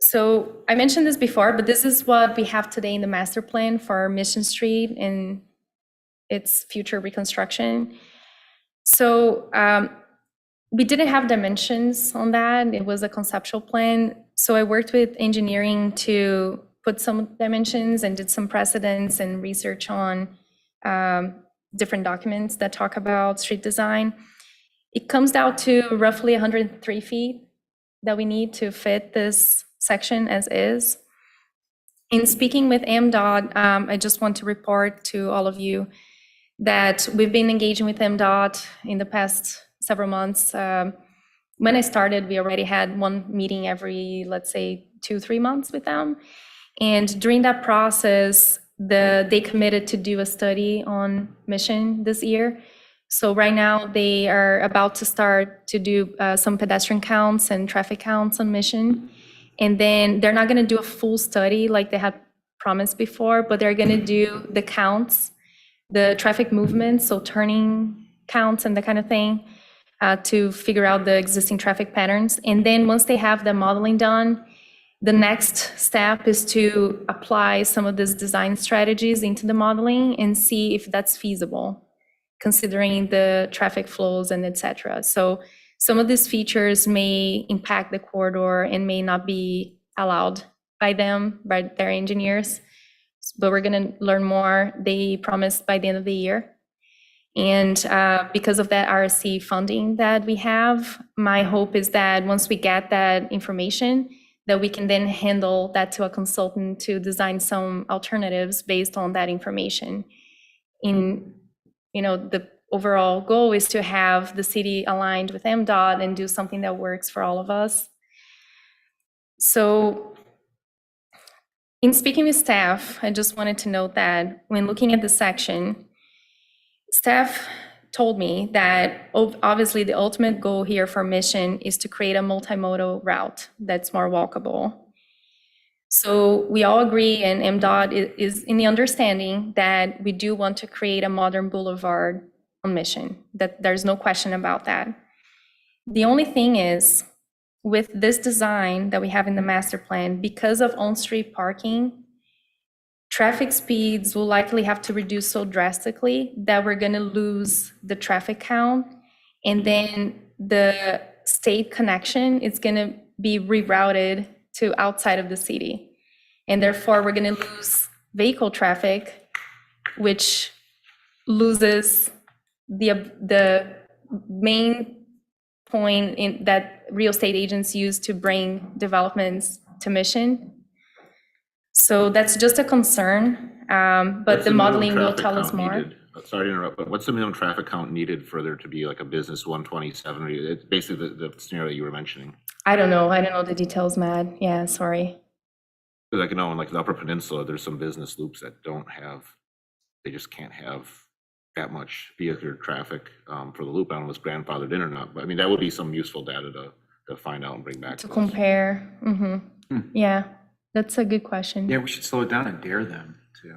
So I mentioned this before, but this is what we have today in the master plan for Mission Street and its future reconstruction. So we didn't have dimensions on that. It was a conceptual plan. So I worked with engineering to put some dimensions and did some precedents and research on different documents that talk about street design. It comes down to roughly 103 feet that we need to fit this section as is. In speaking with MDOT, I just want to report to all of you that we've been engaging with MDOT in the past several months. When I started, we already had one meeting every, let's say, 2-3 months with them. And during that process, they committed to do a study on Mission this year. So right now, they are about to start to do some pedestrian counts and traffic counts on Mission. And then they're not going to do a full study like they had promised before, but they're going to do the counts, the traffic movements, so turning counts and that kind of thing, to figure out the existing traffic patterns. And then once they have the modeling done, the next step is to apply some of these design strategies into the modeling and see if that's feasible, considering the traffic flows and et cetera. So some of these features may impact the corridor and may not be allowed by them, by their engineers, but we're gonna learn more. They promised by the end of the year. And because of that RSC funding that we have, my hope is that once we get that information, that we can then handle that to a consultant to design some alternatives based on that information. The overall goal is to have the city aligned with MDOT and do something that works for all of us. So in speaking with staff, I just wanted to note that when looking at the section, staff told me that obviously the ultimate goal here for Mission is to create a multimodal route that's more walkable. So we all agree, and MDOT is in the understanding that we do want to create a modern boulevard on Mission, that there's no question about that. The only thing is, with this design that we have in the master plan, because of on-street parking, traffic speeds will likely have to reduce so drastically that we're going to lose the traffic count, and then the state connection is going to be rerouted to outside of the city. And therefore, we're going to lose vehicle traffic, which loses the main point in that real estate agents use to bring developments to Mission. So that's just a concern, but What's the minimum modeling will traffic tell us count more. needed? Sorry to interrupt, but what's the minimum traffic count needed for there to be like a business 127? It's basically the scenario you were mentioning. I don't know the details, Matt. Yeah, sorry. Because I can know in like the Upper Peninsula, there's some business loops that don't have, they just can't have that much vehicular traffic for the loop. I don't know if it's grandfathered in or not, but I mean, that would be some useful data to find out and bring back To to us. compare. Yeah, that's a good question. Yeah, we should slow it down and dare them to.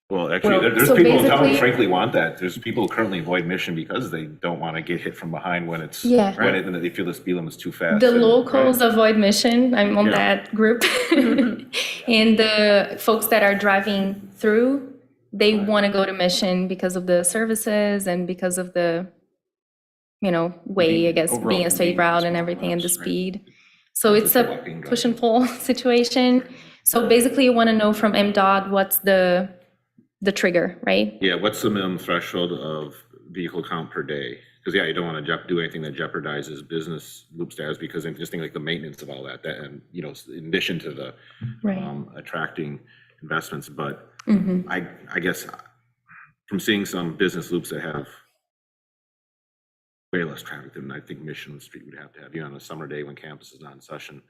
Well, actually, Well, there's so people in town who basically- frankly want that. There's people who currently avoid Mission because they don't want to get hit from behind when it's, Yeah. when they feel the speed limit is too fast. The and- locals avoid Mission. I'm on Yeah. that group. And the folks that are driving through, they want to go to Mission because of the services and because of the, way, I guess, Overall being a state route and convenience, everything and the right. speed. So it's a walking, push and pull situation. So basically you want to know from MDOT what's the trigger, right? Yeah, what's the minimum threshold of vehicle count per day? Because yeah, you don't want to do anything that jeopardizes business loop status, because I'm just thinking like the maintenance of all that, and in addition to the Right. attracting investments. But Mhm. I guess from seeing some business loops that have way less traffic than I think Mission Street would have to have, on a summer day when campus is not in session,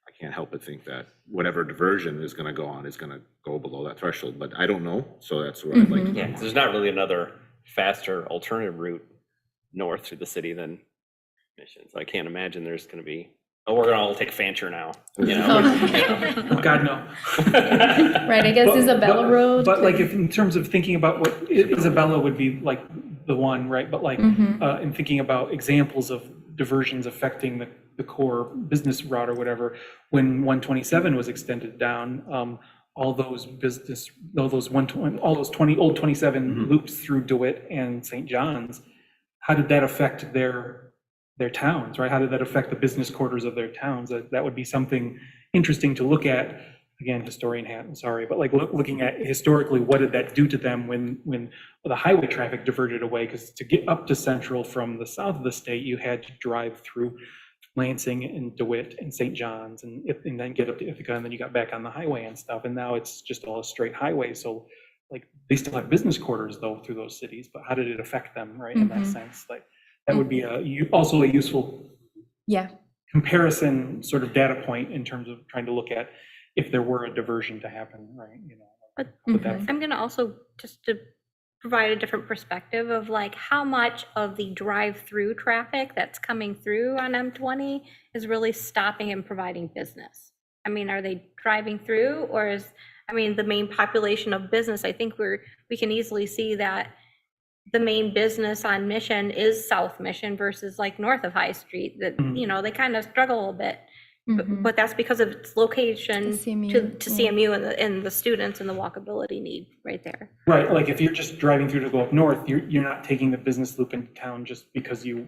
I can't help but think that whatever diversion is going to go on is going to go below that threshold, but I don't know, so that's where I'd like to Yeah, know 'cause more. there's not really another faster alternative route north through the city than Mission. So I can't imagine there's going to be, we're going to all take Fancher now, Oh, God, no. Right, I guess But- Isabella but- Road. But like if in terms of thinking about what Isabella would be like the one, right? But like in thinking about examples of diversions affecting the core business route or whatever, when 127 was extended down, all those old 27 loops through DeWitt and St. John's, how did that affect their towns, right? How did that affect the business quarters of their towns? That would be something interesting to look at. Again, historian hat, I'm sorry, but like looking at historically, what did that do to them when the highway traffic diverted away? Because to get up to Central from the south of the state, you had to drive through Lansing and DeWitt and St. John's and then get up to Ithaca, and then you got back on the highway and stuff. And now it's just all a straight highway. So like they still have business quarters though through those cities, but how did it affect them, right? In that sense, like that would be also a useful Yeah. comparison sort of data point in terms of trying to look at if there were a diversion to happen, right? But would that- I'm gonna also, just to provide a different perspective of like how much of the drive-through traffic that's coming through on M20 is really stopping and providing business. I mean, are they driving through, or the main population of business, I think we can easily see that the main business on Mission is South Mission versus like north of High Street, that, they kind of struggle a little bit. But that's because of its location The CMU, to CMU and the students and the walkability need right there. Right, like if you're just driving through to go up north, you're not taking the business loop into town just because you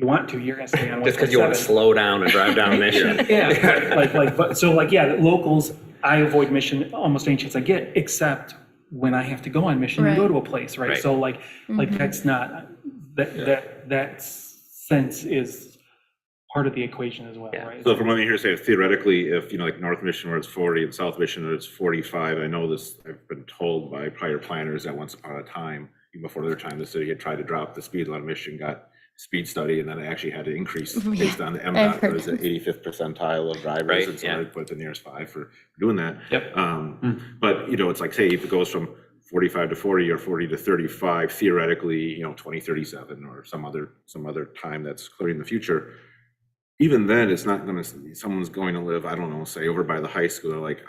want to, you're gonna stay on 127. Just because you want to slow down and drive down Mission. Yeah, but so the locals, I avoid Mission almost any chance I get, except when I have to go on Mission and go Right. to a place, right? Right. So like that's not, that sense is part of the equation as well, Yeah. right? So from what you hear, say theoretically, if, like North Mission where it's 40 and South Mission where it's 45, I know this, I've been told by prior planners that once upon a time, even before their time, the city had tried to drop the speed limit. Mission, got speed study, and then they actually had to increase based on the I've MDOT, heard it was the 85th percentile of drivers, Right, and so yeah. they put the nearest 5 for doing that. Yep. But, it's like, say, if it goes from 45 to 40 or 40 to 35, theoretically, 2037 or some other time that's clear in the future. Even then, it's not gonna, someone's going to live, I don't know, say over by the high school, they're like,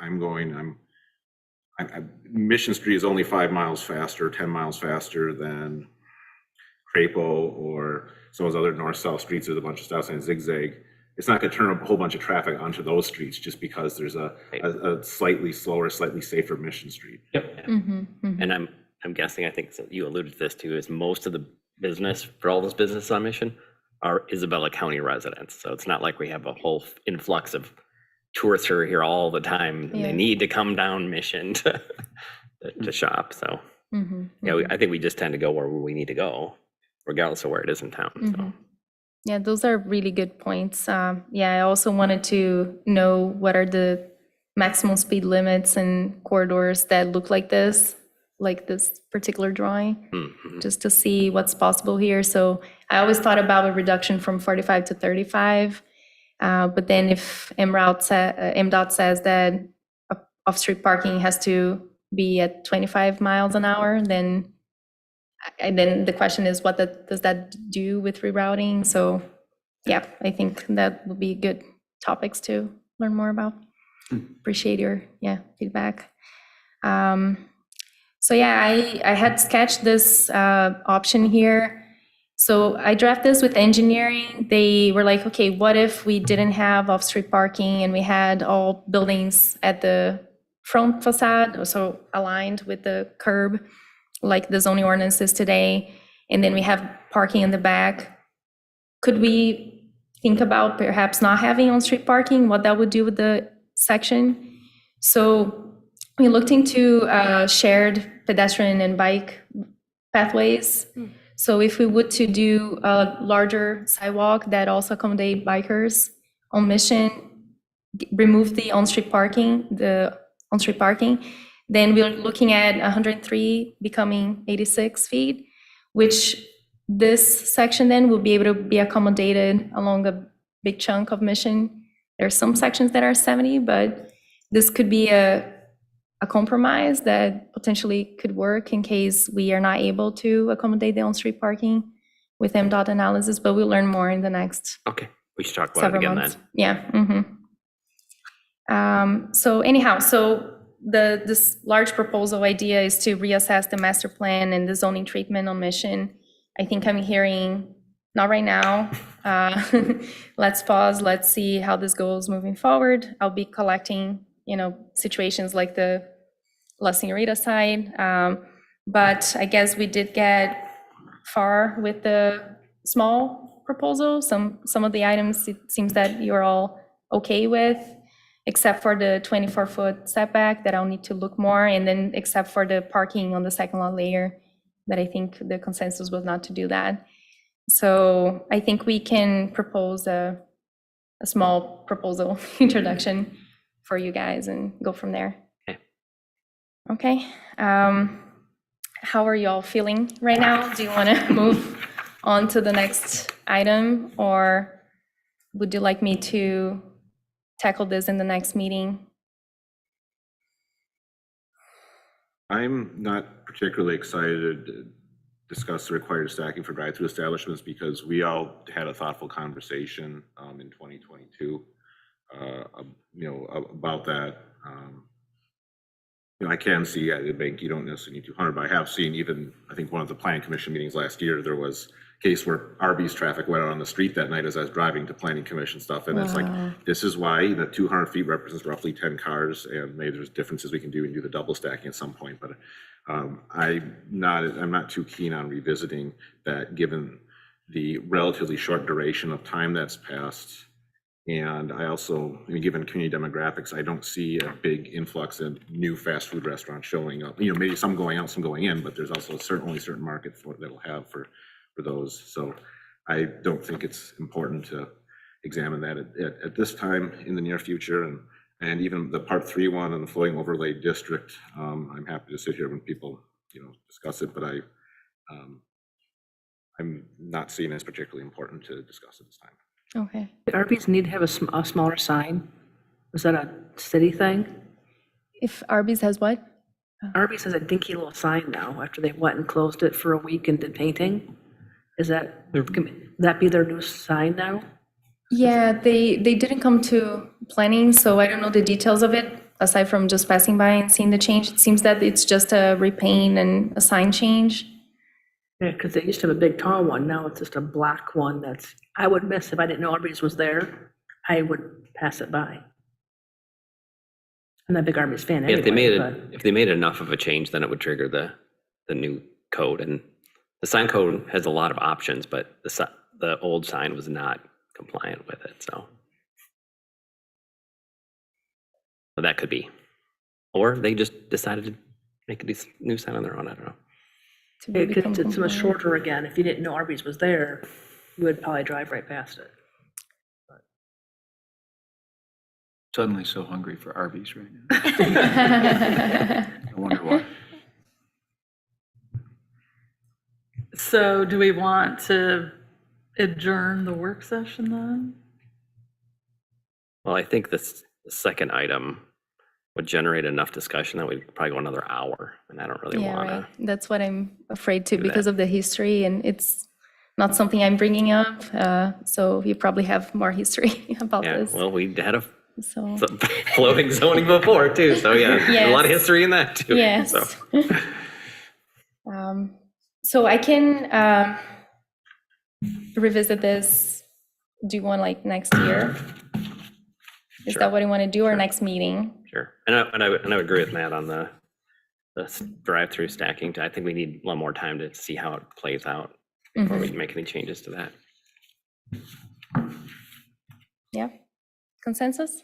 Mission Street is only 5 miles faster, 10 miles faster than Crapo or some of those other north-south streets with a bunch of stop signs, zigzag. It's not gonna turn a whole bunch of traffic onto those streets just because there's a slightly slower, slightly safer Mission Street. And I'm guessing, I think you alluded to this too, is most of the business for all those businesses on Mission are Isabella County residents. So it's not like we have a whole influx of tourists who are here all the time. And Yeah. they need to come down Mission to shop. So Yeah, I think we just tend to go where we need to go, regardless of where it is in town, so. Yeah, those are really good points. Yeah, I also wanted to know what are the maximum speed limits and corridors that look like this particular drawing, just to see what's possible here. So I always thought about a reduction from 45 to 35, but then if MDOT says that off-street parking has to be at 25 miles an hour, then the question is, what does that do with rerouting? So, yeah, I think that would be good topics to learn more about. Appreciate your feedback. So yeah, I had sketched this option here. So I drafted this with engineering. They were like, okay, what if we didn't have off-street parking and we had all buildings at the front facade, so aligned with the curb, like the zoning ordinance is today, and then we have parking in the back? Could we think about perhaps not having on-street parking, what that would do with the section? So we looked into shared pedestrian and bike pathways. So if we would to do a larger sidewalk that also accommodate bikers on Mission, remove the on-street parking, then we're looking at 103 becoming 86 feet, which this section then will be able to be accommodated along a big chunk of Mission. There are some sections that are 70, but this could be a compromise that potentially could work in case we are not able to accommodate the on-street parking with MDOT analysis, but we'll learn more in the next Okay, we should talk about it several again months. then. Yeah. So anyhow, this large proposal idea is to reassess the master plan and the zoning treatment on Mission. I think I'm hearing, not right now, let's pause, let's see how this goes moving forward. I'll be collecting, situations like the La Senorita side, but I guess we did get far with the small proposal. Some of the items, it seems that you're all okay with, except for the 24-foot setback that I'll need to look more, and then except for the parking on the second lot layer, that I think the consensus was not to do that. So I think we can propose a small proposal introduction for you guys and go from there. Okay. How are y'all feeling right now? Do you want to move on to the next item, or would you like me to tackle this in the next meeting? I'm not particularly excited to discuss the required stacking for drive-through establishments because we all had a thoughtful conversation in 2022, about that. I can see at the bank, you don't necessarily need 200, but I have seen even, I think one of the planning commission meetings last year, there was a case where Arby's traffic went out on the street that night as I was driving to planning commission stuff. And it's like, this is why the 200 feet represents roughly 10 cars, and maybe there's differences we can do and do the double stacking at some point. But I'm not too keen on revisiting that given the relatively short duration of time that's passed. And I also, given community demographics, I don't see a big influx of new fast food restaurants showing up. Maybe some going out, some going in, but there's also certainly certain markets that'll have for those. So I don't think it's important to examine that at this time in the near future. And even the part 3 one on the floating overlay district, I'm happy to sit here when people, discuss it, but I'm not seeing it as particularly important to discuss at this time. Okay. Did Arby's need to have a smaller sign? Was that a city thing? If Arby's has what? Arby's has a dinky little sign now after they went and closed it for a week and did painting. Can that be their new sign now? Yeah, they didn't come to planning, so I don't know the details of it, aside from just passing by and seeing the change. It seems that it's just a repaint and a sign change. Yeah, because they used to have a big tall one. Now it's just a black one I would miss if I didn't know Arby's was there. I would pass it by. I'm not a big Arby's fan anyway. If they made enough of a change, then it would trigger the new code. And the sign code has a lot of options, but the old sign was not compliant with it, so that could be. Or they just decided to make a new sign on their own, I don't know. to become It's much compliant. shorter again. If you didn't know Arby's was there, you would probably drive right past it. Suddenly so hungry for Arby's right now. I wonder why. So do we want to adjourn the work session then? Well, I think this the second item would generate enough discussion that we'd probably go another hour, and I don't really Yeah, want right. to. That's what I'm afraid to do because that. of the history, and it's not something I'm bringing up. So you probably have more history about Yeah, this. well, we had a So, floating zoning before too, so yeah, a lot of Yes. history in that too. yes. So, So I can revisit this. Do you want like next year? Is Sure. that what you want to do, or next meeting? sure, and I would agree with Matt on the drive-through stacking. I think we need a little more time to see how it plays out before we can make any changes to that. Yeah. Consensus?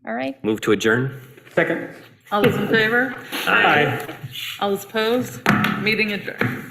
All right. Move to adjourn? Second. All those in favor? Aye. All those opposed? Meeting adjourned.